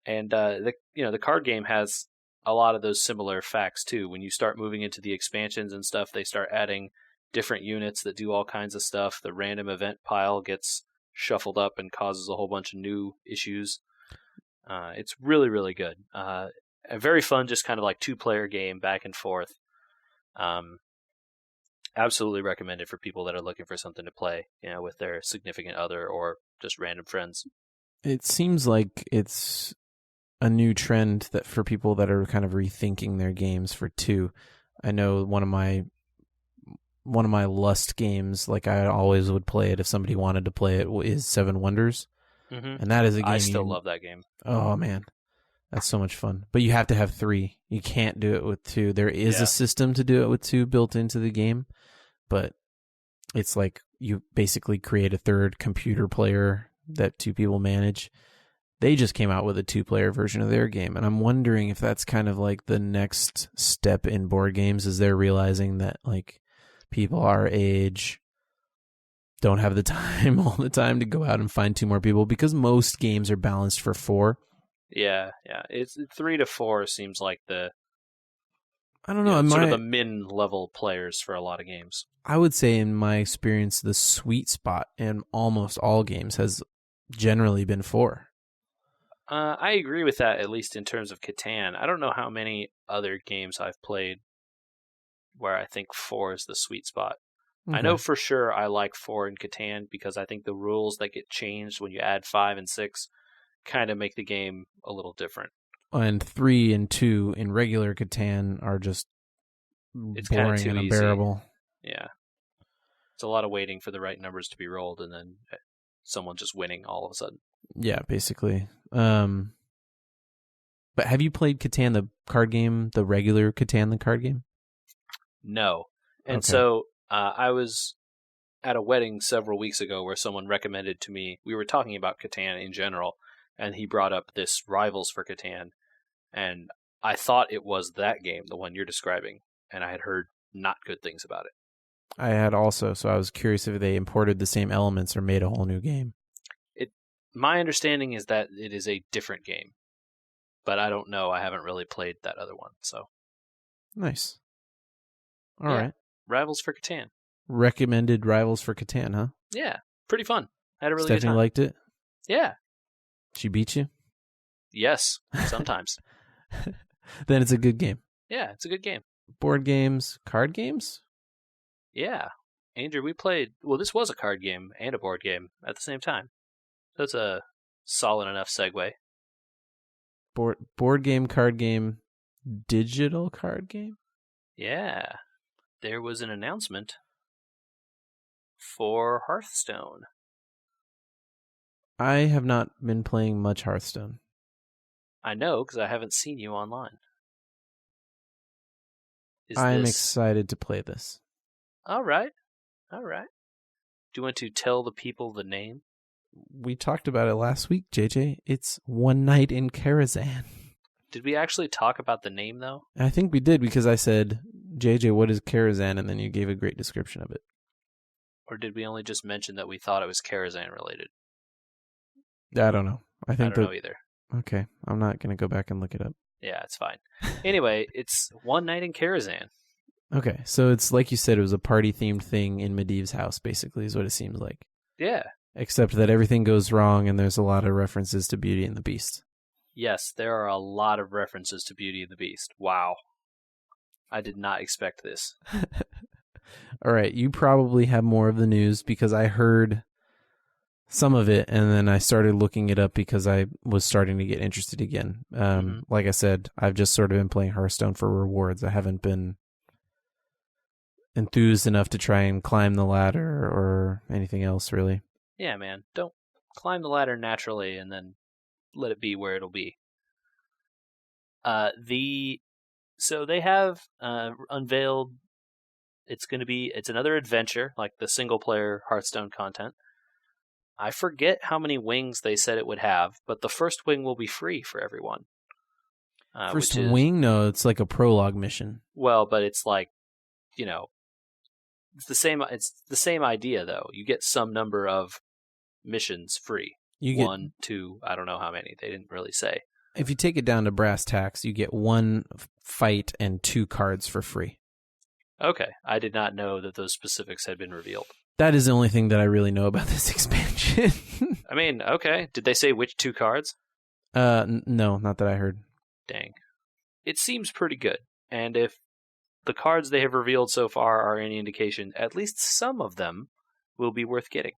and the card game has a lot of those similar facts too. When you start moving into the expansions and stuff, they start adding different units that do all kinds of stuff. The random event pile gets shuffled up and causes a whole bunch of new issues. It's really, really good. A very fun, just kind of like 2-player game back and forth. Absolutely recommended for people that are looking for something to play, with their significant other or just random friends. It seems like it's a new trend that for people that are kind of rethinking their games for 2. I know one of my lust games, like I always would play it if somebody wanted to play it, is 7 Wonders. Mm-hmm. And that is a game I still love that game. Oh man, that's so much fun. But you have to have 3. You can't do it with 2. There is a system to do it with 2 built into the game, but it's like you basically create a third computer player that 2 people manage. They just came out with a 2-player version of their game, and I'm wondering if that's kind of like the next step in board games, is they're realizing that like people our age don't have the time all the time to go out and find 2 more people, because most games are balanced for 4. Yeah. It's 3 to 4 seems like the sort of the min level players for a lot of games. I would say in my experience, the sweet spot in almost all games has generally been 4. I agree with that, at least in terms of Catan. I don't know how many other games I've played where I think 4 is the sweet spot. Okay. I know for sure I like 4 in Catan because I think the rules that get changed when you add 5 and 6 kind of make the game a little different. And 3 and 2 in regular Catan are just boring and unbearable. Yeah. It's a lot of waiting for the right numbers to be rolled and then someone just winning all of a sudden. Yeah, basically. But have you played Catan, the card game, the regular Catan, the card game? No. And so I was at a wedding several weeks ago where someone recommended to me, we were talking about Catan in general, and he brought up this Rivals for Catan, and I thought it was that game, the one you're describing, and I had heard not good things about it. I had also, so I was curious if they imported the same elements or made a whole new game. My understanding is that it is a different game, but I don't know. I haven't really played that other one, so. Nice. All right. Rivals for Catan. Recommended Rivals for Catan, huh? Yeah, pretty fun. Had a really Stephanie good time. Liked it? Yeah. She beat you? Yes, sometimes. Then it's a good game. Yeah, it's a good game. Board games, card games? Yeah. Andrew, we played, this was a card game and a board game at the same time. That's a solid enough segue. Board game, card game, digital card game? Yeah. There was an announcement for Hearthstone. I have not been playing much Hearthstone. I know, because I haven't seen you online. I'm excited to play this. All right. Do you want to tell the people the name? We talked about it last week, JJ. It's One Night in Karazhan. Did we actually talk about the name, though? I think we did, because I said, JJ, what is Karazhan? And then you gave a great description of it. Or did we only just mention that we thought it was Karazhan related? I don't know. I don't know either. Okay. I'm not going to go back and look it up. Yeah, it's fine. Anyway, it's One Night in Karazhan. Okay. So it's like you said, it was a party-themed thing in Medivh's house, basically, is what it seems like. Yeah. Except that everything goes wrong and there's a lot of references to Beauty and the Beast. Yes, there are a lot of references to Beauty and the Beast. Wow. I did not expect this. All right, you probably have more of the news because I heard some of it, and then I started looking it up because I was starting to get interested again. Like I said, I've just sort of been playing Hearthstone for rewards. I haven't been enthused enough to try and climb the ladder or anything else, really. Yeah, man. Don't climb the ladder naturally and then let it be where it'll be. So they have unveiled. It's another adventure like the single player Hearthstone content. I forget how many wings they said it would have, but the first wing will be free for everyone. First wing? No, it's like a prologue mission. Well, but it's like, it's the same idea though. You get some number of missions free. You get 1, 2, I don't know how many. They didn't really say. If you take it down to brass tacks, you get 1 fight and 2 cards for free. Okay, I did not know that those specifics had been revealed. That is the only thing that I really know about this expansion. I mean, okay. Did they say which 2 cards? No, not that I heard. Dang. It seems pretty good. And if the cards they have revealed so far are any indication, at least some of them will be worth getting.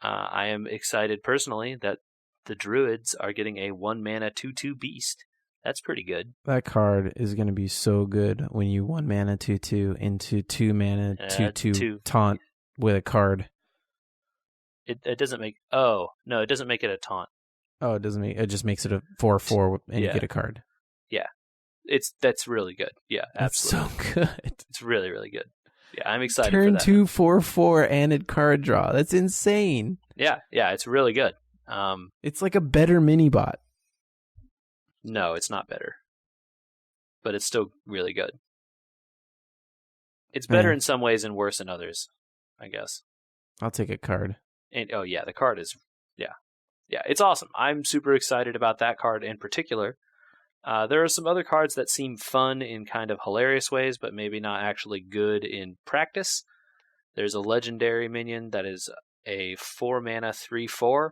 I am excited personally that the Druids are getting a 1-mana 2/2 beast. That's pretty good. That card is going to be so good when you 1-mana 2/2 into 2-mana 2/2 taunt with a card. It doesn't make... Oh, no, it doesn't make it a taunt. Oh, it doesn't make... It just makes it a 4/4 and you get a card. Yeah. That's really good. Yeah, absolutely. That's so good. It's really, really good. Yeah, I'm excited Turn for that. 2 4/4 and a card draw. That's insane. Yeah, it's really good. It's like a better mini bot. No, it's not better. But it's still really good. It's better in some ways and worse in others, I guess. I'll take a card. And the card is it's awesome. I'm super excited about that card in particular. There are some other cards that seem fun in kind of hilarious ways, but maybe not actually good in practice. There's a legendary minion that is a 4-mana 3/4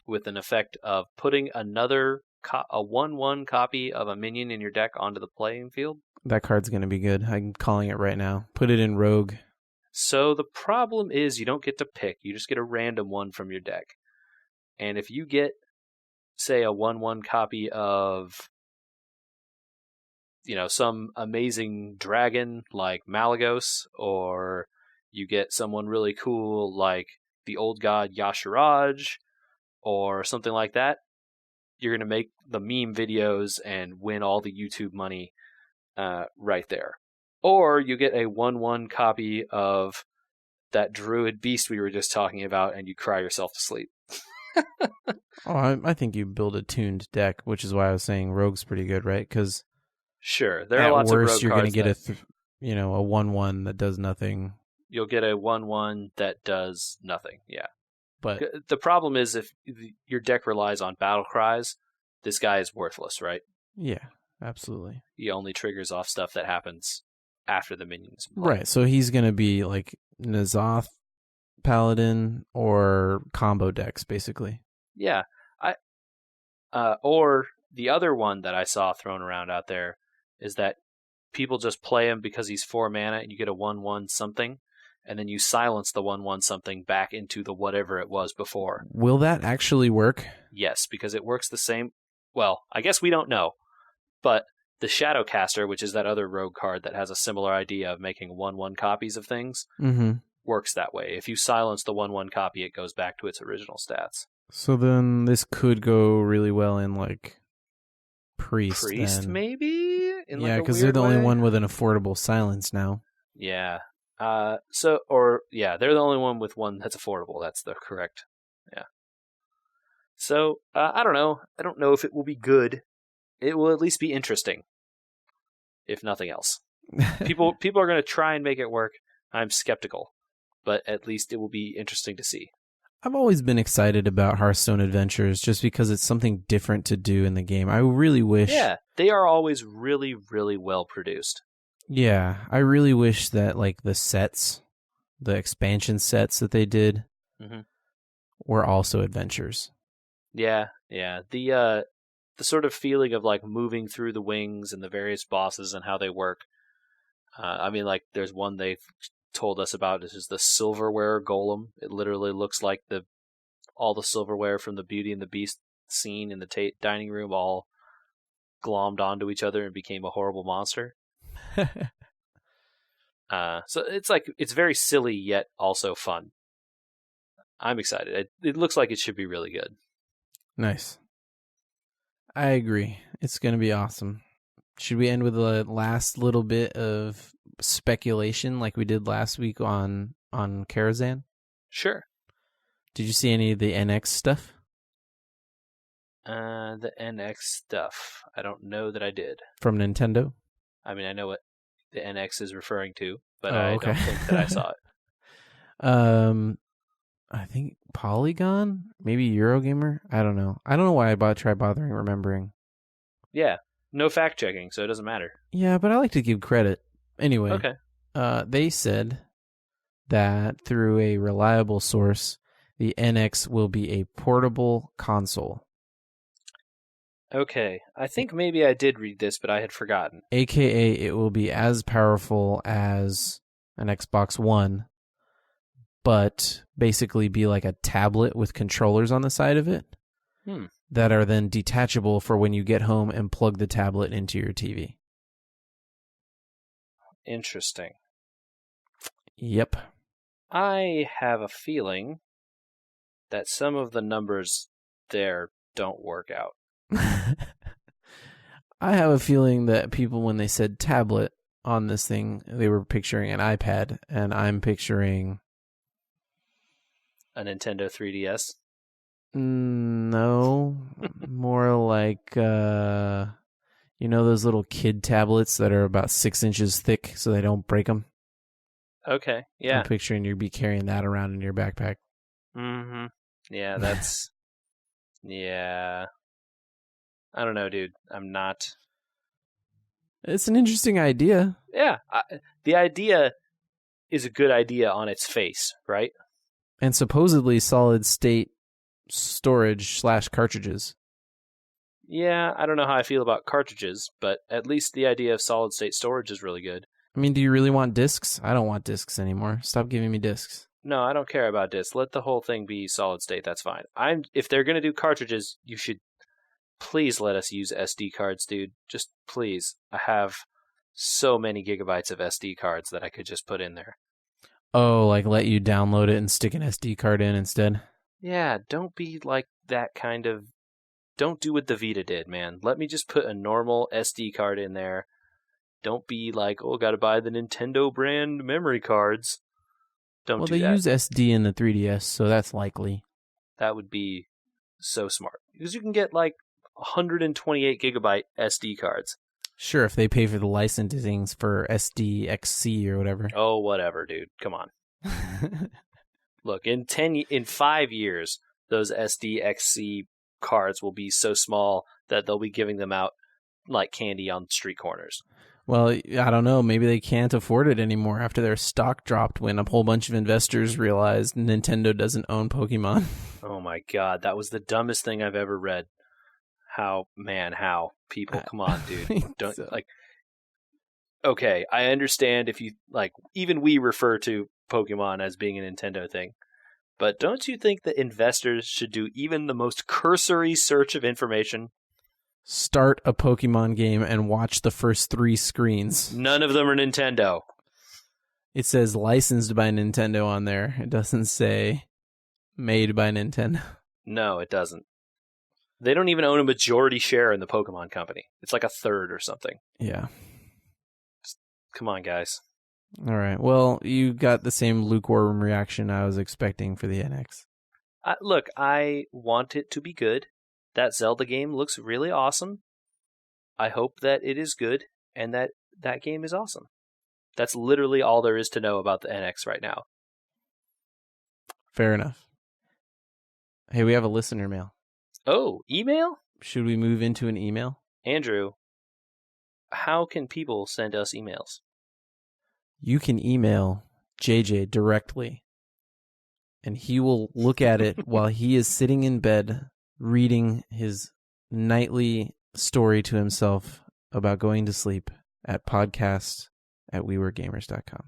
with an effect of putting a 1/1 copy of a minion in your deck onto the playing field. That card's going to be good. I'm calling it right now. Put it in Rogue. So the problem is you don't get to pick. You just get a random one from your deck. And if you get, say, a 1/1 copy of, some amazing dragon like Malagos, or you get someone really cool like the old god Yashiraj, or something like that, you're going to make the meme videos and win all the YouTube money right there. Or you get a 1/1 copy of that druid beast we were just talking about, and you cry yourself to sleep. I think you build a tuned deck, which is why I was saying Rogue's pretty good, right? Because sure, there are lots of Rogue you're going to get a 1/1 that does nothing. You'll get a 1/1 that does nothing. Yeah, but the problem is if your deck relies on battle cries, this guy is worthless, right? Yeah, absolutely. He only triggers off stuff that happens after the minions. Right, so he's going to be like N'Zoth Paladin or combo decks, basically. Yeah, or the other one that I saw thrown around out there is that people just play him because he's 4 mana and you get a 1/1 something, and then you silence the 1/1 something back into the whatever it was before. Will that actually work? Yes, because it works the same. Well, I guess we don't know, but the Shadowcaster, which is that other rogue card that has a similar idea of making 1/1 copies of things, works that way. If you silence the 1/1 copy, it goes back to its original stats. So then this could go really well in like Priest then. Maybe? Because they're the only one with an affordable silence now. Yeah. They're the only one with one that's affordable. That's the correct. Yeah. So, I don't know. I don't know if it will be good. It will at least be interesting, if nothing else. People are going to try and make it work. I'm skeptical, but at least it will be interesting to see. I've always been excited about Hearthstone Adventures just because it's something different to do in the game. I really wish... Yeah, they are always really, really well produced. Yeah, I really wish that like the sets, the expansion sets that they did were also adventures. Yeah. The sort of feeling of like moving through the wings and the various bosses and how they work. There's one they told us about is the silverware golem. It literally looks like all the silverware from the Beauty and the Beast scene in the dining room all glommed onto each other and became a horrible monster. So it's very silly yet also fun. I'm excited. It looks like it should be really good. Nice. I agree. It's going to be awesome. Should we end with the last little bit of speculation like we did last week on Karazhan? Sure. Did you see any of the NX stuff? The NX stuff. I don't know that I did. From Nintendo? I mean, I know what the NX is referring to, but okay. I don't think that I saw it. I think Polygon? Maybe Eurogamer? I don't know. I don't know why I tried bothering remembering. Yeah. No fact checking, so it doesn't matter. Yeah, but I like to give credit. Anyway. Okay. They said that through a reliable source, the NX will be a portable console. Okay. I think maybe I did read this, but I had forgotten. AKA, it will be as powerful as an Xbox One, but basically be like a tablet with controllers on the side of it that are then detachable for when you get home and plug the tablet into your TV. Interesting. Yep. I have a feeling that some of the numbers there don't work out. I have a feeling that people, when they said tablet on this thing, they were picturing an iPad, and I'm picturing a Nintendo 3DS. No, more like those little kid tablets that are about 6 inches thick, so they don't break them. Okay, yeah. I'm picturing you'd be carrying that around in your backpack. Mm-hmm. Yeah, that's yeah. I don't know, dude. I'm not. It's an interesting idea. Yeah, the idea is a good idea on its face, right? And supposedly solid state storage / cartridges. Yeah, I don't know how I feel about cartridges, but at least the idea of solid state storage is really good. I mean, do you really want discs? I don't want discs anymore. Stop giving me discs. No, I don't care about discs. Let the whole thing be solid state. That's fine. If they're going to do cartridges, you should please let us use SD cards, dude. Just please. I have so many gigabytes of SD cards that I could just put in there. Oh, like let you download it and stick an SD card in instead? Yeah, don't be like that kind of... Don't do what the Vita did, man. Let me just put a normal SD card in there. Don't be like, oh, gotta buy the Nintendo brand memory cards. Don't do that. Well, they use SD in the 3DS, so that's likely. That would be so smart. Because you can get like 128 gigabyte SD cards. Sure, if they pay for the licensing for SDXC or whatever. Oh, whatever, dude. Come on. Look, in 5 years, those SDXC cards will be so small that they'll be giving them out like candy on street corners. Well, I don't know. Maybe they can't afford it anymore after their stock dropped when a whole bunch of investors realized Nintendo doesn't own Pokemon. Oh my god, that was the dumbest thing I've ever read. How people, come on, dude. Don't so. Okay, I understand if you even we refer to Pokemon as being a Nintendo thing. But don't you think that investors should do even the most cursory search of information? Start a Pokemon game and watch the first 3 screens. None of them are Nintendo. It says licensed by Nintendo on there. It doesn't say made by Nintendo. No, it doesn't. They don't even own a majority share in the Pokemon company. It's like a third or something. Yeah. Just, come on, guys. All right. Well, you got the same lukewarm reaction I was expecting for the NX. Look, I want it to be good. That Zelda game looks really awesome. I hope that it is good and that game is awesome. That's literally all there is to know about the NX right now. Fair enough. Hey, we have a listener mail. Oh, email? Should we move into an email? Andrew, how can people send us emails? You can email JJ directly, and he will look at it while he is sitting in bed reading his nightly story to himself about going to sleep at podcast@weweregamers.com.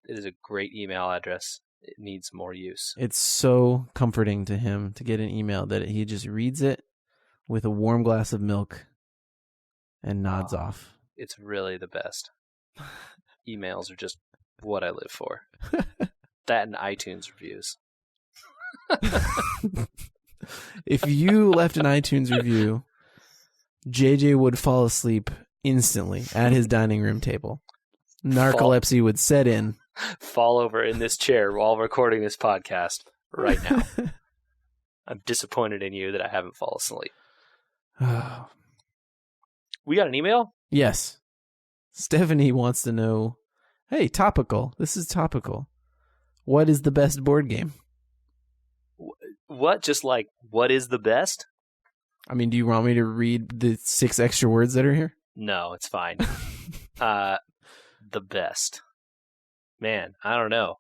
It is a great email address. It needs more use. It's so comforting to him to get an email that he just reads it with a warm glass of milk and nods off. It's really the best. Emails are just what I live for. That and iTunes reviews. If you left an iTunes review, JJ would fall asleep instantly at his dining room table. Narcolepsy would set in. Fall over in this chair while recording this podcast right now. I'm disappointed in you that I haven't fallen asleep. We got an email? Yes. Stephanie wants to know, hey, topical. This is topical. What is the best board game? What? Just like, what is the best? I mean, do you want me to read the 6 extra words that are here? No, it's fine. The best. Man, I don't know.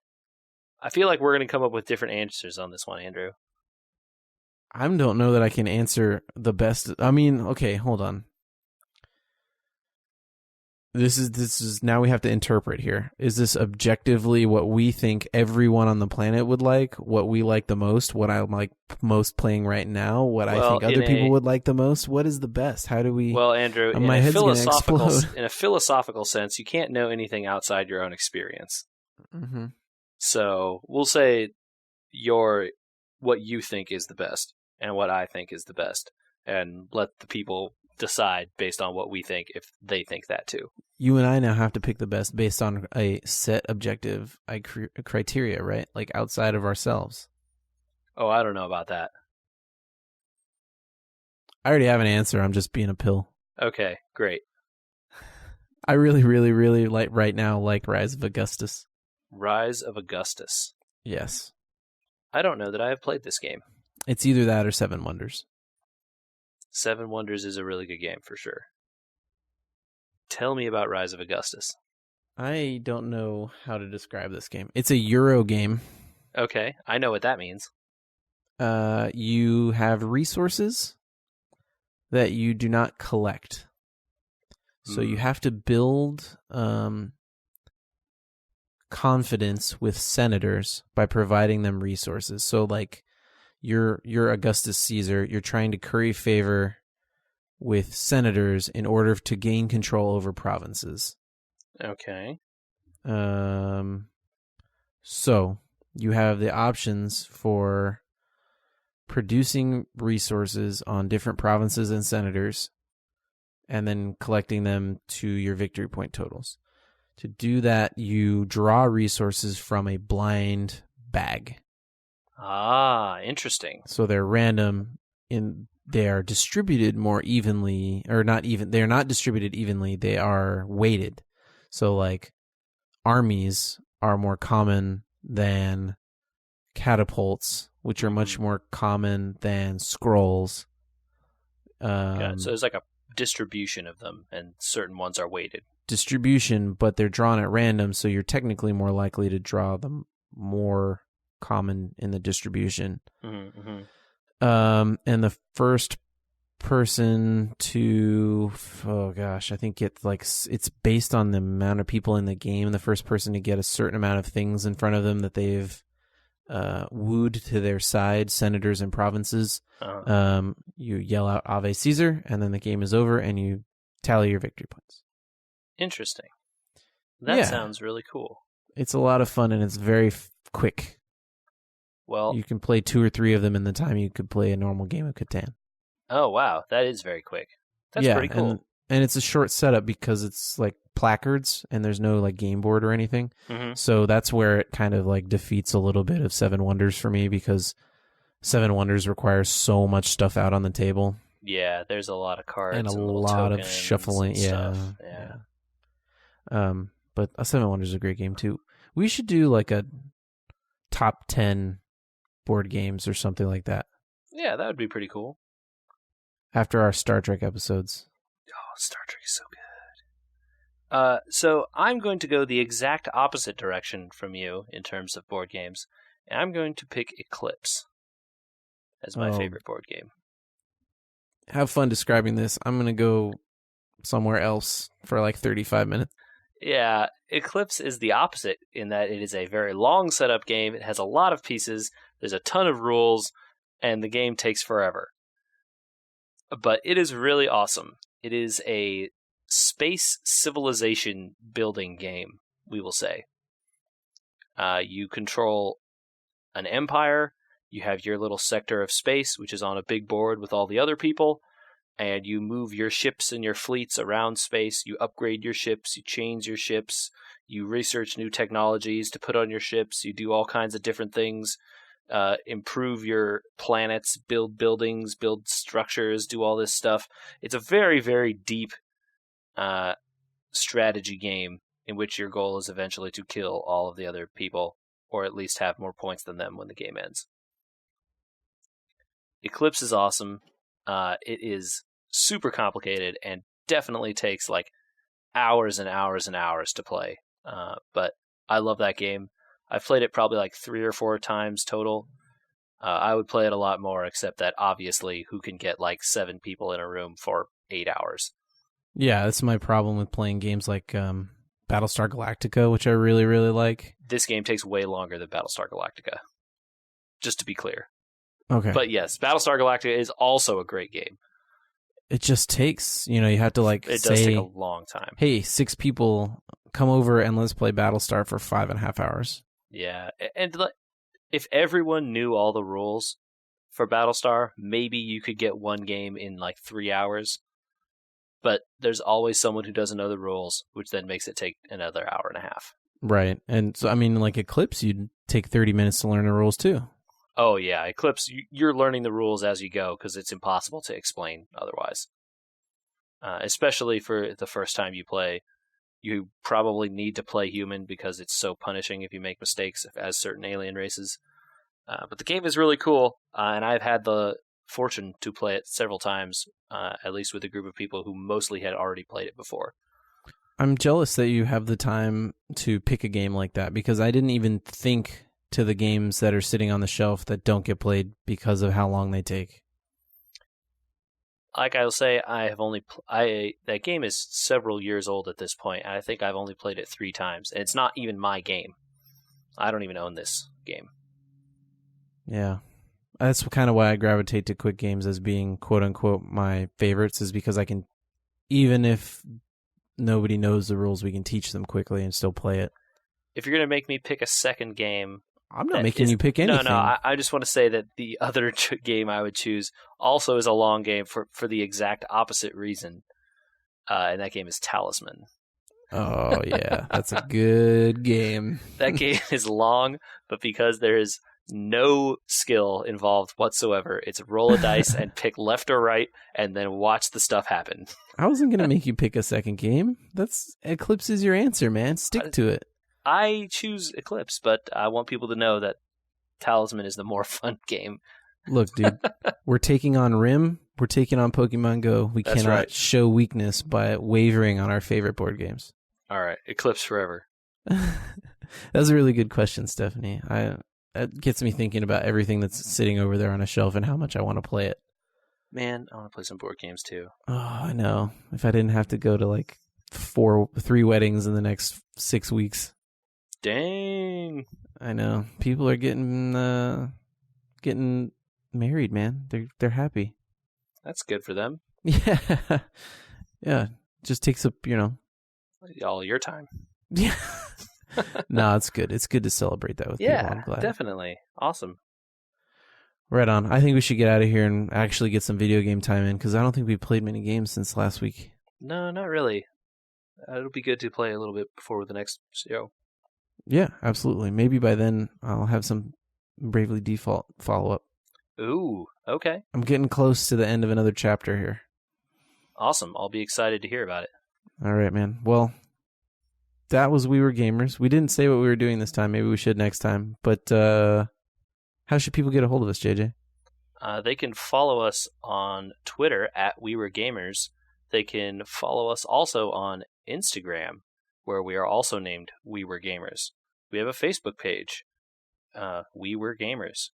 I feel like we're going to come up with different answers on this one, Andrew. I don't know that I can answer the best. I mean, okay, hold on. This is now we have to interpret here. Is this objectively what we think everyone on the planet would like? What we like the most? What I like most playing right now? What I think other people would like the most? What is the best? How do we? Well, Andrew, in a philosophical sense, you can't know anything outside your own experience. Mm-hmm. So we'll say what you think is the best and what I think is the best, and let the people decide based on what we think if they think that too. You and I now have to pick the best based on a set objective criteria, right? Like outside of ourselves. Oh, I don't know about that. I already have an answer. I'm just being a pill. Okay, great. I really, really, really like Rise of Augustus. Rise of Augustus. Yes. I don't know that I have played this game. It's either that or Seven Wonders. Seven Wonders is a really good game for sure. Tell me about Rise of Augustus. I don't know how to describe this game. It's a Euro game. Okay, I know what that means. You have resources that you do not collect. So you have to build confidence with senators by providing them resources. So like you're Augustus Caesar, you're trying to curry favor with senators in order to gain control over provinces. Okay. So you have the options for producing resources on different provinces and senators and then collecting them to your victory point totals. To do that, you draw resources from a blind bag. Ah, interesting. So they're random they are distributed more evenly, or not even, they're not distributed evenly, they are weighted. So like armies are more common than catapults, which are much more common than scrolls. So there's like a distribution of them, and certain ones are weighted. Distribution, but they're drawn at random, so you're technically more likely to draw them more common in the distribution. Mm-hmm, mm-hmm. And the first person to, I think it's based on the amount of people in the game. The first person to get a certain amount of things in front of them that they've wooed to their side, senators and provinces. You yell out Ave Caesar, and then the game is over, and you tally your victory points. Interesting. That sounds really cool. It's a lot of fun, and it's very quick. Well, you can play 2 or 3 of them in the time you could play a normal game of Catan. Oh, wow. That is very quick. That's pretty cool. And it's a short setup because it's like placards and there's no like game board or anything. Mm-hmm. So that's where it kind of like defeats a little bit of Seven Wonders for me, because Seven Wonders requires so much stuff out on the table. Yeah, there's a lot of cards and a lot of shuffling. Yeah. But Seven Wonders is a great game too. We should do like a top 10 board games or something like that. Yeah, that would be pretty cool. After our Star Trek episodes. Oh, Star Trek is so good. So I'm going to go the exact opposite direction from you in terms of board games, and I'm going to pick Eclipse as my favorite board game. Have fun describing this. I'm going to go somewhere else for like 35 minutes. Yeah, Eclipse is the opposite in that it is a very long setup game. It has a lot of pieces, there's a ton of rules, and the game takes forever. But it is really awesome. It is a space civilization building game, we will say. You control an empire, you have your little sector of space, which is on a big board with all the other people, and you move your ships and your fleets around space. You upgrade your ships, you change your ships, you research new technologies to put on your ships, you do all kinds of different things, improve your planets, build buildings, build structures, do all this stuff. It's a very, very deep strategy game in which your goal is eventually to kill all of the other people, or at least have more points than them when the game ends. Eclipse is awesome. It is super complicated and definitely takes like hours and hours and hours to play. But I love that game. I've played it probably like 3 or 4 times total. I would play it a lot more, except that obviously who can get like 7 people in a room for 8 hours? Yeah, that's my problem with playing games like Battlestar Galactica, which I really, really like. This game takes way longer than Battlestar Galactica, just to be clear. Okay. But yes, Battlestar Galactica is also a great game. It just takes, you have to like It say, does take a long time. Hey, 6 people, come over and let's play Battlestar for 5.5 hours. Yeah, and if everyone knew all the rules for Battlestar, maybe you could get one game in like 3 hours. But there's always someone who doesn't know the rules, which then makes it take another hour and a half. Right. And so, I mean, like Eclipse, you'd take 30 minutes to learn the rules too. Oh, yeah. Eclipse, you're learning the rules as you go because it's impossible to explain otherwise. Especially for the first time you play. You probably need to play human because it's so punishing if you make mistakes as certain alien races. But the game is really cool, and I've had the fortune to play it several times, at least with a group of people who mostly had already played it before. I'm jealous that you have the time to pick a game like that, because I didn't even think to the games that are sitting on the shelf that don't get played because of how long they take. Like I'll say, that game is several years old at this point, and I think I've only played it 3 times, and it's not even my game. I don't even own this game. Yeah. That's kind of why I gravitate to quick games as being quote-unquote my favorites, is because I can, even if nobody knows the rules, we can teach them quickly and still play it. If you're going to make me pick a second game... I'm not making you pick anything. No, I just want to say that the other game I would choose also is a long game for the exact opposite reason, and that game is Talisman. Oh, yeah. That's a good game. That game is long, but because there is no skill involved whatsoever. It's roll a dice and pick left or right and then watch the stuff happen. I wasn't going to make you pick a second game. That's Eclipse is your answer, man. Stick to it. I choose Eclipse, but I want people to know that Talisman is the more fun game. Look, dude, we're taking on Rim. We're taking on Pokemon Go. We That's cannot right. show weakness by wavering on our favorite board games. All right, Eclipse forever. That was a really good question, Stephanie. That gets me thinking about everything that's sitting over there on a shelf and how much I want to play it. Man, I want to play some board games too. Oh, I know. If I didn't have to go to like 3 weddings in the next 6 weeks. Dang. I know. People are getting married, man. They're happy. That's good for them. Yeah. Yeah. Just takes up, all your time. Yeah. No, it's good. It's good to celebrate that with people. I'm glad. Definitely. Awesome. Right on. I think we should get out of here and actually get some video game time in, because I don't think we played many games since last week. No, not really. It'll be good to play a little bit before the next show. Yeah, absolutely. Maybe by then I'll have some Bravely Default follow-up. Ooh, okay. I'm getting close to the end of another chapter here. Awesome. I'll be excited to hear about it. All right, man. Well, that was We Were Gamers. We didn't say what we were doing this time. Maybe we should next time. But how should people get a hold of us, JJ? They can follow us on Twitter at We Were Gamers. They can follow us also on Instagram, where we are also named We Were Gamers. We have a Facebook page, We Were Gamers.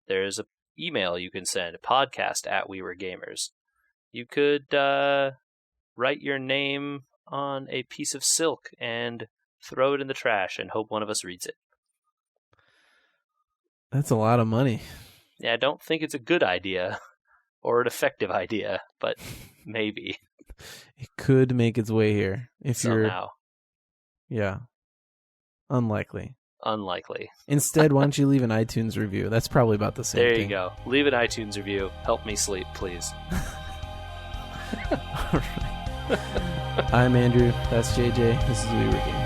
There's an email you can send, podcast@WeWereGamers. You could write your name on a piece of silk and throw it in the trash and hope one of us reads it. That's a lot of money. Yeah, I don't think it's a good idea or an effective idea, but maybe. It could make its way here if somehow. Yeah. Unlikely. Unlikely. Instead, why don't you leave an iTunes review? That's probably about the same thing. There you go. Leave an iTunes review. Help me sleep, please. All right. I'm Andrew. That's JJ. This is We Were Gaming.